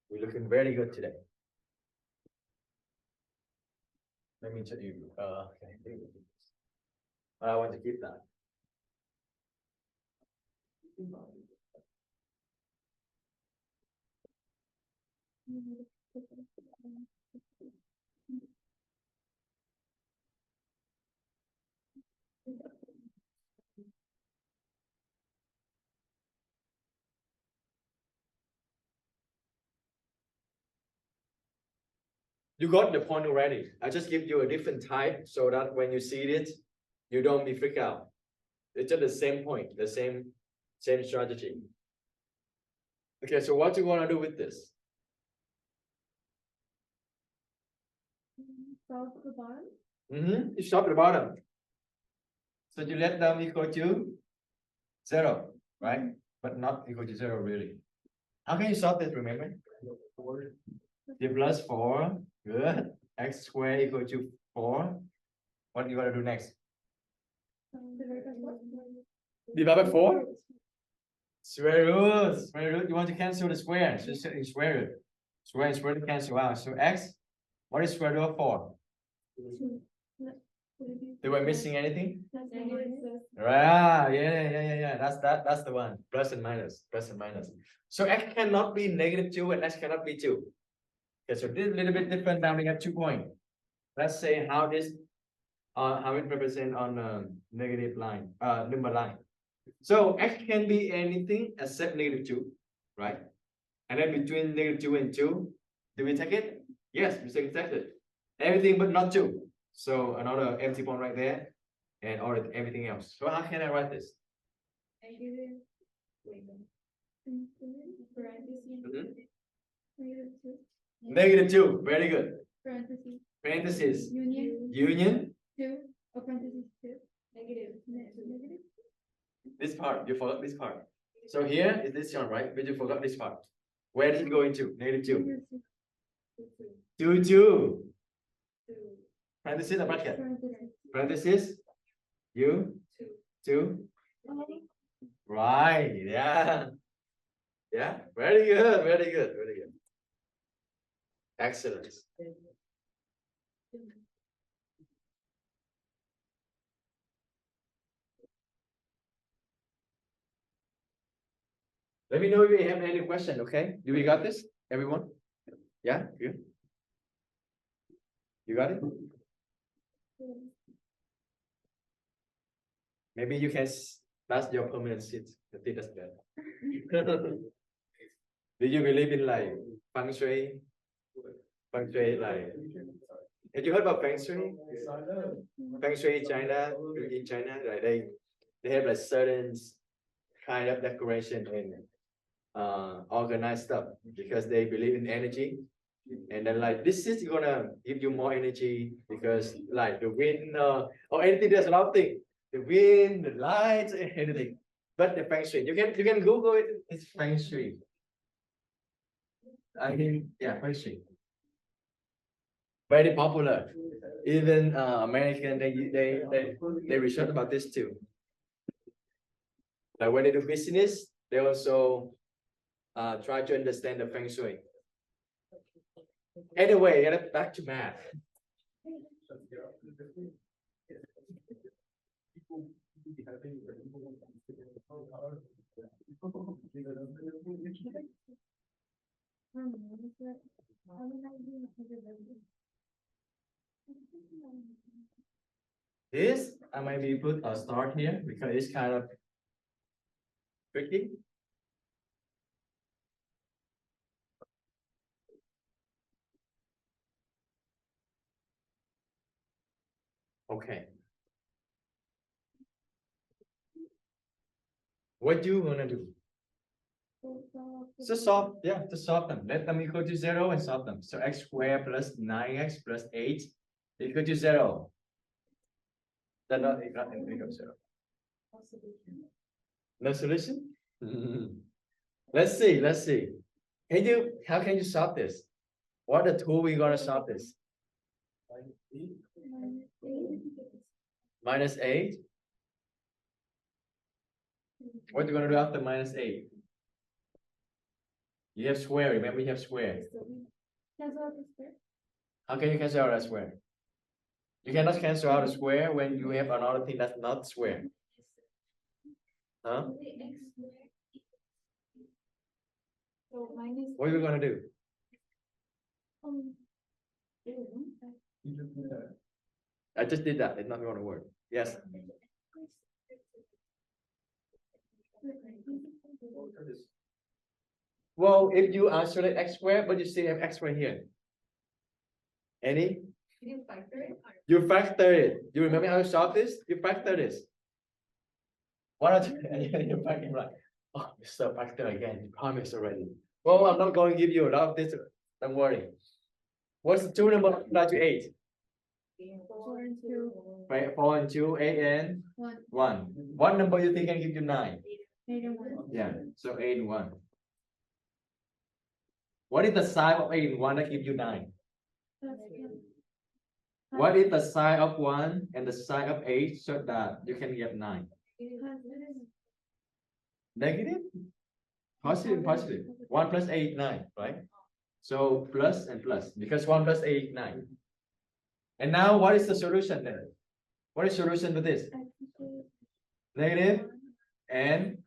We're looking very good today. Let me tell you. Okay. I want to keep that. You got the point already. I just give you a different type so that when you see it, you don't be freaked out. It's just the same point, the same strategy. Okay, so what you want to do with this? Solve the bottom. Mm-hmm. You stop at the bottom. So you let them equal to 0, right? But not equal to 0 really. How can you solve this, remember? D plus 4, good. X squared equal to 4. What do you want to do next? Divide by 4? Square root. Square root. You want to cancel the square. So set in square root. Square and square root cancel out. So x, what is square root of 4? They were missing anything? Right. Yeah. That's the one. Plus and minus. Plus and minus. So x cannot be negative 2 and x cannot be 2. Okay, so this is a little bit different. Now we have 2 points. Let's say how this how it represent on negative line, number line. So x can be anything except negative 2, right? And then between negative 2 and 2, do we take it? Yes, we take it. Everything but not 2. So another empty point right there, and all everything else. So how can I write this? Negative. Negative 2. Negative 2. Very good. Parentheses. Parentheses. Union. Union. 2. Open This part, you forgot this part. So here is this one, right? But you forgot this part. Where does it go into? -2. Negative 2, 2. 2, Parenthesis or bracket? parentheses. Parenthesis. You. 2. Right. Yeah. Yeah. Very good. Very good. Very good. Excellent. Let me know if you have any question, okay? Do we got this, everyone? Yeah, good. You got it? Maybe you can that's your permanent seat. The thing that's better. Do you believe in like feng shui? Feng shui, like, have you heard about feng shui? Feng shui in China, like they have like certain kind of decoration and organized stuff because they believe in energy. And then like this is gonna give you more energy because like the wind or anything, there's a lot of things. The wind, the lights, anything. But the feng shui, you can Google it, it's feng shui. I mean, yeah, feng shui. Very popular. Even American, they research about this too. Like when they do business, they also try to understand the feng shui. Anyway, get back to math. This I might be put a start here because it's kind of tricky. Okay. What do you wanna do? Just solve, yeah, just solve them. Let them equal to 0 and solve them. So x squared plus 9x plus 8 equal to 0. They're not equal to 0. No solution? Let's see, let's see. How can you solve this? What are the tool we gonna solve this? -8. What you gonna do after -8? You have square, remember you have square. How can you cancel out a square? You cannot cancel out a square when you have another thing that's not square. Huh? So minus. What are we gonna do? I just did that. It's not gonna work. Yes. Well, if you isolate x squared, but you still have x right here. Any? You factor it. You factor it. You remember how to solve this? You factor this. Why not you factor right? Oh, Mr. Factor again. You promised already. Well, I'm not going to give you a lot of this. Don't worry. What's the 2 number multiplied to 8? 4 and 2. Right, 4 and 2, 8 and 1. 1. What number you think can give you 9? 8 and 1. Yeah, so 8 and 1. What is the sine of 8 and 1 that gives you 9? What is the sine of 1 and the sine of 8 so that you can get 9? Negative? Positive, positive. 1 plus 8, 9, right? So plus and plus, because 1 plus 8, 9. And now what is the solution then? What is the solution to this? Negative and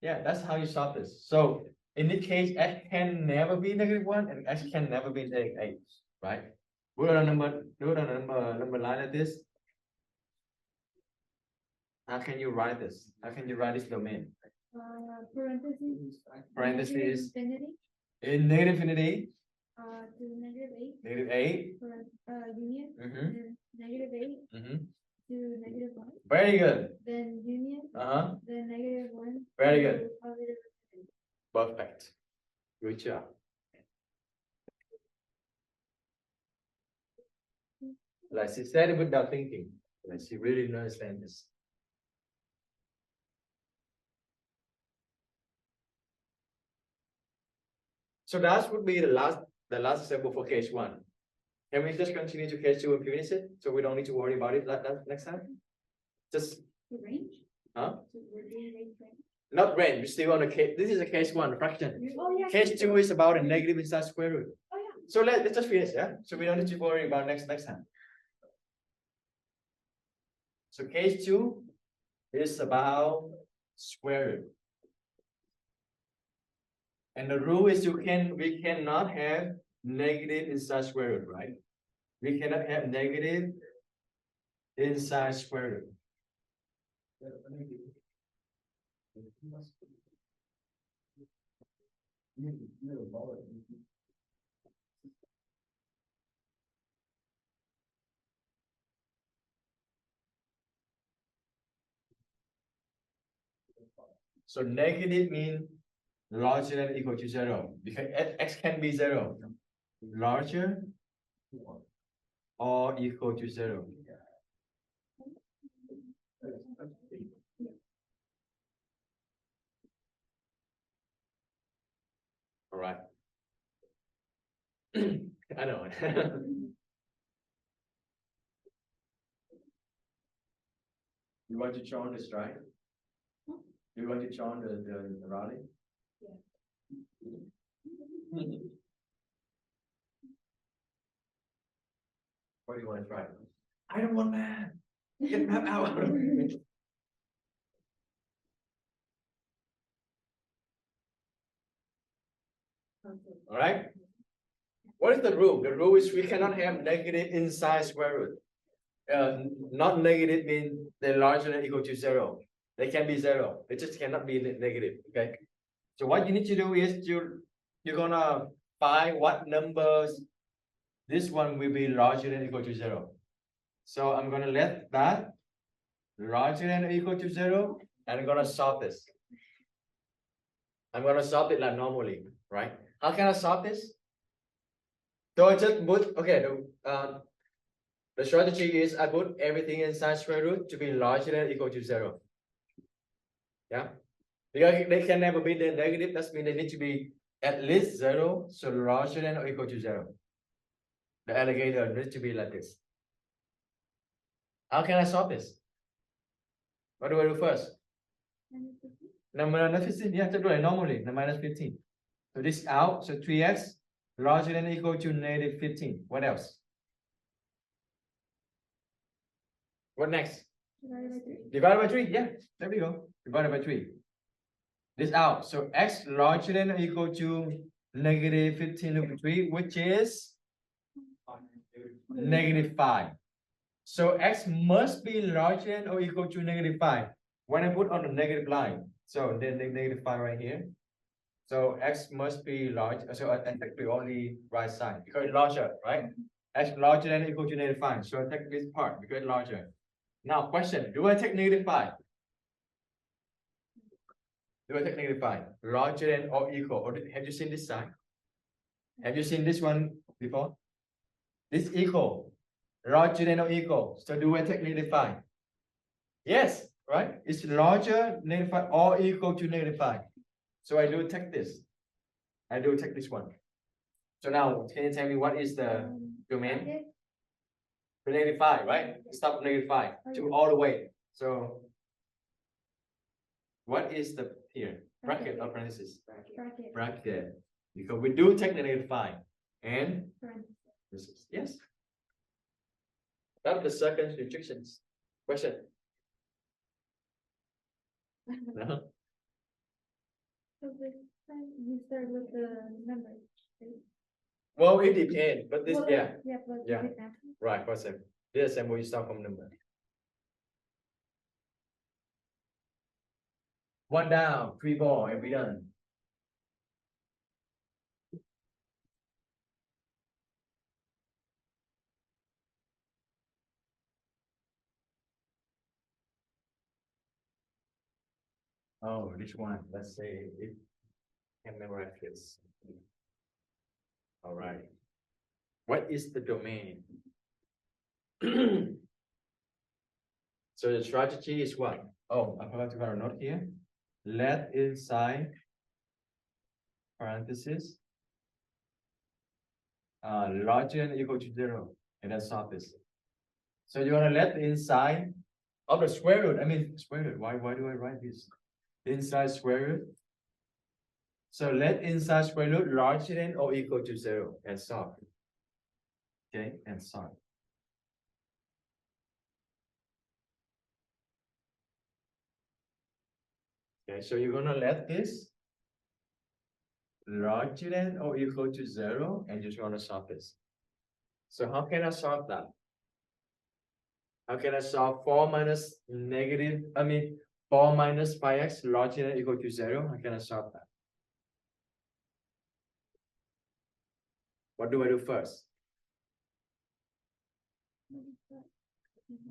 yeah, that's how you solve this. So in this case, x can never be -1 and x can never be -8, right? Put on a number line like this. How can you write this? How can you write this domain? Parentheses. Infinity. In negative infinity. To -8. -8. Union. Then -8. To -1. Very good. Then union. Then -1. Very to good. positive. Perfect. Good job. Like she said it without thinking. Like she really understands this. So that would be the last example for case one. Can we just continue to case two and finish it? So we don't need to worry about it that next time? Just, The range? huh? So we're doing range. Not range, we're still on the case. This is a case one fraction. Oh, yeah. Case two is about a negative inside square root. Oh, yeah. So let's just finish, yeah? So we don't need to worry about next time. So case two is about square root. And the rule is we cannot have negative inside square root, right? We cannot have negative inside square root. So negative means larger than or equal to 0 because x can be 0. Larger or equal to 0. All right. I know. You want to join this, right? You want to join the rally? What do you want to try? I don't want math. Get math out. All right. What is the rule? The rule is we cannot have negative inside square root. Not negative means they're larger than or equal to 0. They can be 0. They just cannot be negative. Okay. So what you need to do is you're gonna find what numbers this one will be larger than or equal to 0. So I'm gonna let that larger than or equal to 0, and I'm gonna solve this. I'm gonna solve it like normally, right? How can I solve this? So I just put the strategy is I put everything inside square root to be larger than or equal to 0. Yeah, because they can never be the negative. That means they need to be at least 0, so larger than or equal to 0. The alligator needs to be like this. How can I solve this? What do I do first? Minus 15. Yeah, just do it normally. The minus 15. So this out. So 3x larger than or equal to negative 15. What else? What next? Divided by 3. Yeah, there we go. Divided by 3. This out. So x larger than or equal to negative 15 over 3, which is negative 5. So x must be larger than or equal to negative 5. When I put on the negative line, so then the negative 5 right here. So x must be large. So I take the only right side because it's larger, right? X larger than or equal to negative 5. So I take this part because it's larger. Now question, do I take negative 5? Do I take negative 5? Larger than or equal? Or have you seen this sign? Have you seen this one before? This equal. Larger than or equal. So do I take negative 5? Yes, right? It's larger negative 5 or equal to negative 5. So I do take this. I do take this one. So now can you tell me what is the domain? To negative 5, right? Stop at negative 5 to all the way. So what is the here? Bracket or parenthesis? Bracket. Because we do take the negative 5 and parenthesis. Yes. That's the second restrictions. Question. No? So this time you start with the numbers, right? Well, it depends, but this, Well, yeah, but Yeah. with that. right. For example, this example you start from number. One down, 3 ball, and we done. Oh, which one? Let's say it can memorize this. All right. What is the domain? So the strategy is what? Oh, I forgot to write a note here. Let inside parenthesis larger than or equal to 0, and then solve this. So you want to let the inside of the square root, square root, why do I write this? Inside square root. So let inside square root larger than or equal to 0 and solve. Okay, and solve. Okay, so you're gonna let this larger than or equal to 0 and just wanna solve this. So how can I solve that? How can I solve 4 minus 5x larger than or equal to 0? How can I solve that? What do I do first?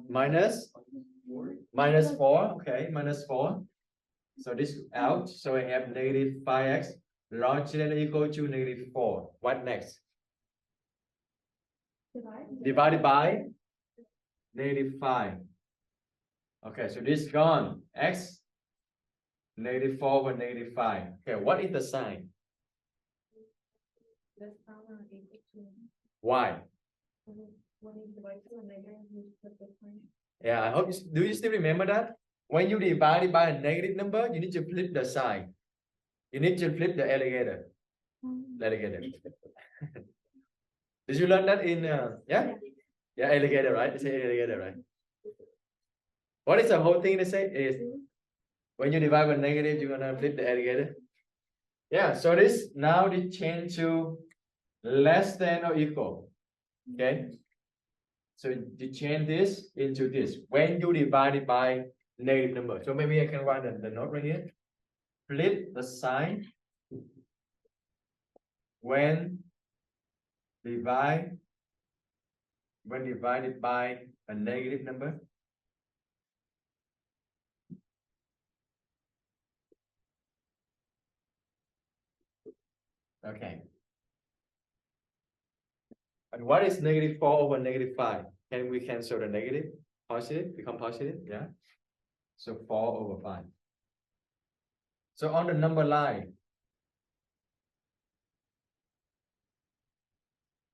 Minus 4, okay, minus 4. So this out, so I have negative 5x larger than or equal to negative 4. What next? Divided by negative 5. Okay, so this gone. X negative 4 over negative 5. Okay, what is the sign? Less power equal to. Why? When you divide to a negative, you put the sign. Yeah, I hope do you still remember that? When you divide it by a negative number, you need to flip the sign. You need to flip the alligator. Alligator. Did you learn that in yeah? Yeah, alligator, right? They say alligator, right? What is the whole thing they say is when you divide by negative, you're gonna flip the alligator. Yeah, so this now they change to less than or equal. Okay. So you change this into this when you divide it by negative number. So maybe I can write the note right here. Flip the sign when divided by a negative number. Okay. And what is negative 4 over negative 5? Can we cancel the negative? Positive, become positive, yeah? So 4 over 5. So on the number line,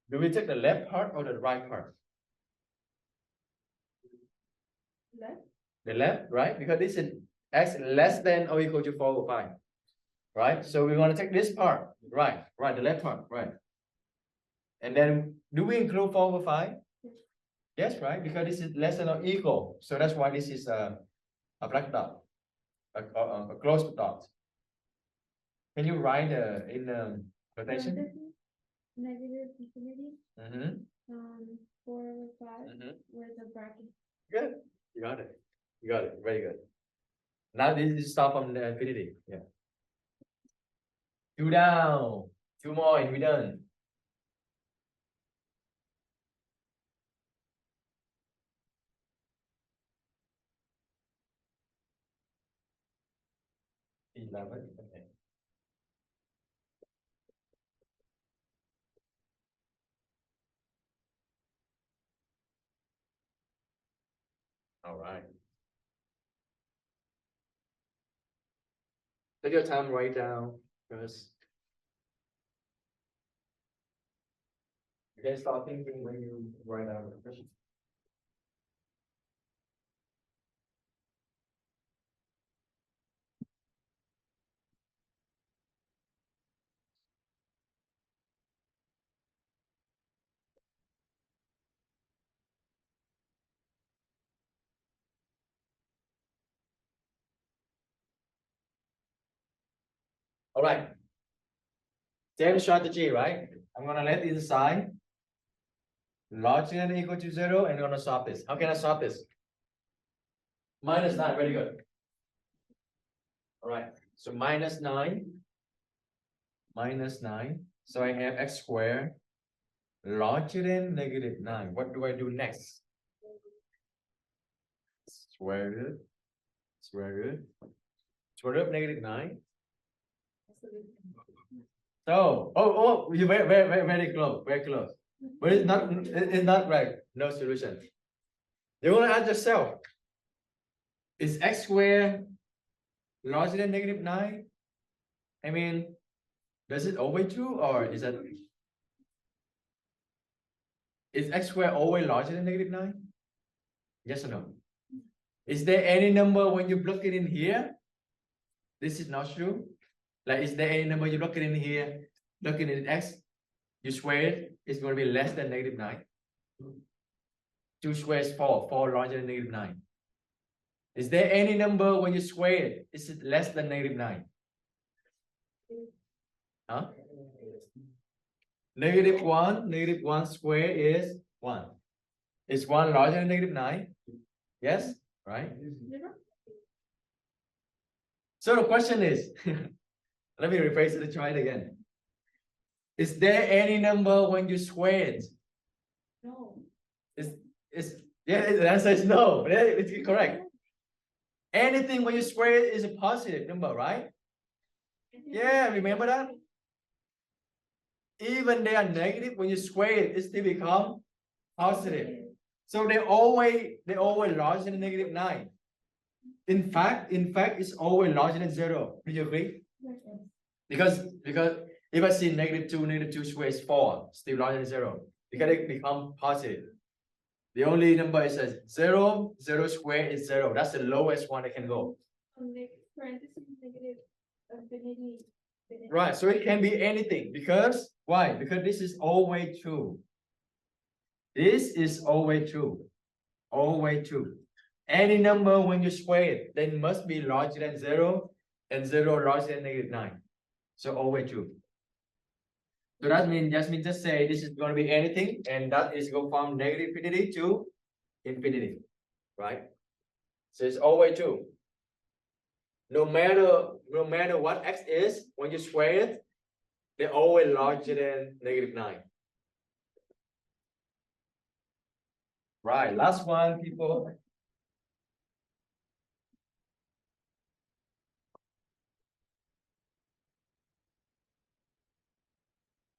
do we take the left part or the right part? Left. The left, right? Because this is x less than or equal to 4 over 5. Right? So we want to take this part. Right, the left part, right. And then do we include 4 over 5? Yes, right? Because this is less than or equal. So that's why this is a black dot, a closed dot. Can you write in notation? Negative infinity. 4 over 5 with a bracket. Good. You got it. You got it. Very good. Now this is start from the infinity. Yeah. 2 down. 2 more and we're done. Okay. All right. Take your time, write down first. You can start thinking when you write down the question. All right. Same strategy, right? I'm gonna let inside larger than or equal to 0 and I'm gonna solve this. How can I solve this? Minus 9, very good. All right, so minus 9. So I have x squared larger than negative 9. What do I do next? Square root of negative 9. So, you're very close, very close. But it's not right. No solution. You want to ask yourself, is x squared larger than negative 9? Does it always true or is that Is x squared always larger than negative 9? Yes or no? Is there any number when you plug it in here? This is not true. Like, is there any number you plug it in here, plug it in x, you square it, it's going to be less than negative 9. 2 squared is 4, 4 larger than negative 9. Is there any number when you square it, is it less than negative 9? Huh? Negative 1 square is 1. Is 1 larger than negative 9? Yes, right? Zero? So the question is, let me rephrase it and try it again. Is there any number when you square it? No. Yeah, the answer is no. It's correct. Anything when you square it is a positive number, right? Yeah, remember that? Even they are negative, when you square it, it still become positive. So they always larger than negative 9. In fact, it's always larger than 0. Do you agree? Because if I see negative 2 squared is 4, still larger than 0. Because it become positive. The only number is 0, 0 squared is 0. That's the lowest one that can go. Parentheses negative infinity. Right, so it can be anything. Because, why? Because this is always true. This is always true. Always true. Any number when you square it, then must be larger than 0, and 0 larger than negative 9. So always true. So that means just say this is going to be anything, and that is going from negative infinity to infinity, right? So it's always true. No matter what x is, when you square it, they're always larger than negative 9. Right, last one, people.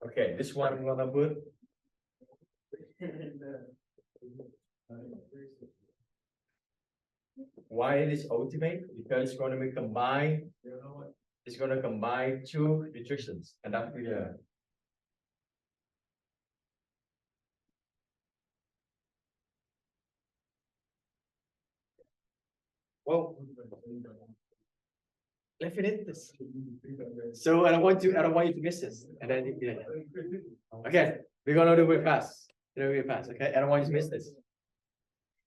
Okay, this one I'm gonna put. Why it is ultimate? Because it's going to be combined. It's going to combine 2 restrictions, and that's the well. Let's finish this. So I don't want you to miss this. And then yeah. Okay, we're gonna do it fast. Really fast. Okay, I don't want you to miss this.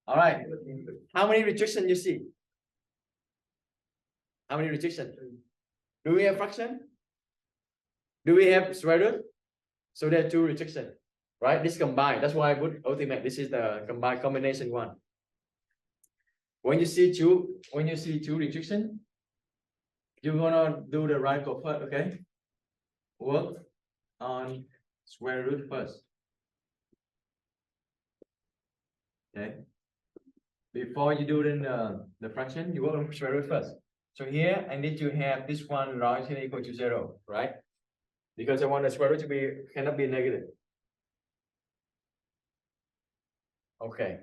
All right. How many restrictions you see? How many restrictions? Do we have fraction? Do we have square root? So there are 2 restrictions, right? This combined. That's why I put ultimate. This is the combined combination one. When you see two restrictions, you're gonna do the radical first, okay? Work on square root first. Okay. Before you do the fraction, you work on square root first. So here I need to have this one larger than or equal to 0, right? Because I want the square root to cannot be negative. Okay.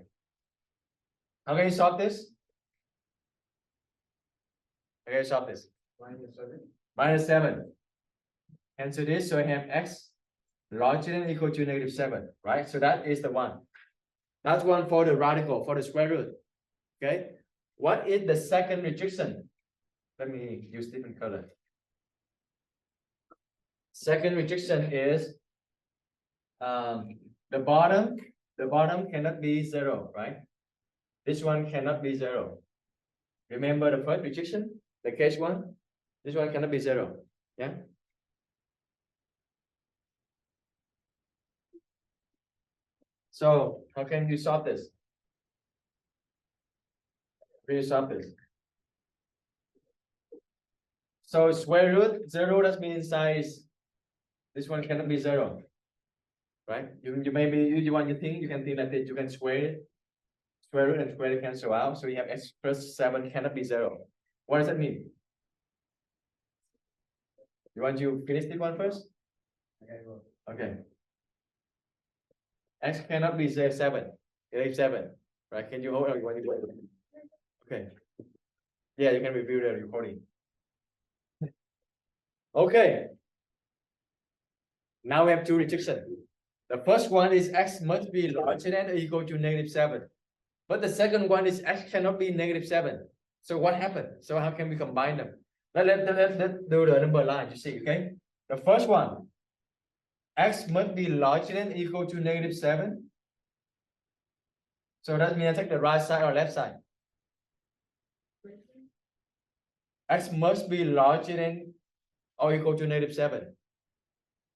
How can you solve this? How can you solve this? -7. Answer this, so I have x larger than or equal to -7, right? So that is the one. That's one for the radical, for the square root. Okay. What is the second restriction? Let me use different color. Second restriction is the bottom cannot be 0, right? This one cannot be 0. Remember the first restriction, the case one? This one cannot be 0. Yeah. So how can you solve this? How can you solve this? So square root 0, that means size. This one cannot be 0, right? You think you can think like this. You can square it, square root and square it cancel out. So you have x plus 7 cannot be 0. What does that mean? You want to finish this one first? Okay. X cannot be 7. It is 7, right? Can you hold or you want to do it? Okay. Yeah, you can review the recording. Okay. Now we have 2 restrictions. The first one is x must be larger than or equal to -7. But the second one is x cannot be -7. So what happened? So how can we combine them? Let's do the number line, you see, okay? The first one, x must be larger than or equal to -7. So that means I take the right side or left side. X must be larger than or equal to -7.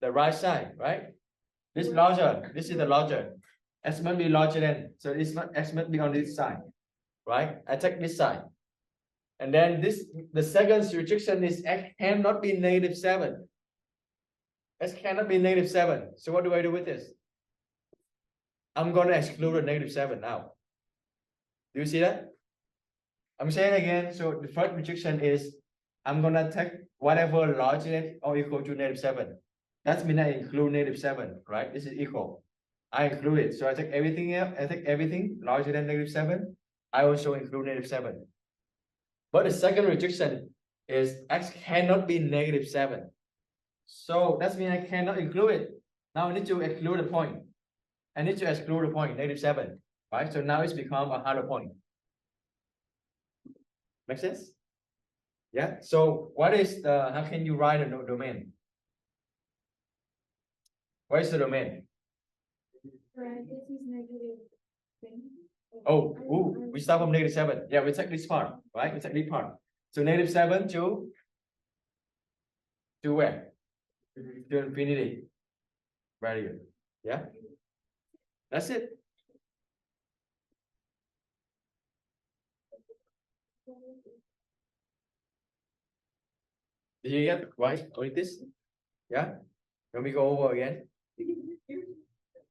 The right side, right? This larger, this is the larger. X must be larger than, so it's not x must be on this side, right? I take this side. And then this, the second restriction is x cannot be -7. X cannot be -7. So what do I do with this? I'm gonna exclude the -7 now. Do you see that? I'm saying again, so the first restriction is I'm gonna take whatever larger than or equal to -7. That means I include -7, right? This is equal. I include it. So I take everything else, I take everything larger than -7. I also include -7. But the second restriction is x cannot be -7. So that means I cannot include it. Now I need to exclude the point. I need to exclude the point, -7, right? So now it's become a harder point. Make sense? Yeah. So what is the, how can you write a domain? What is the domain? Parentheses negative thing. Oh, ooh, we start from -7. Yeah, we take this part, right? We take this part. So -7 to where? To infinity. Very good. Yeah. That's it. Did you get right with this? Yeah. Let me go over again.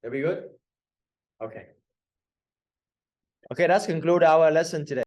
That be good? Okay. Okay, let's conclude our lesson today.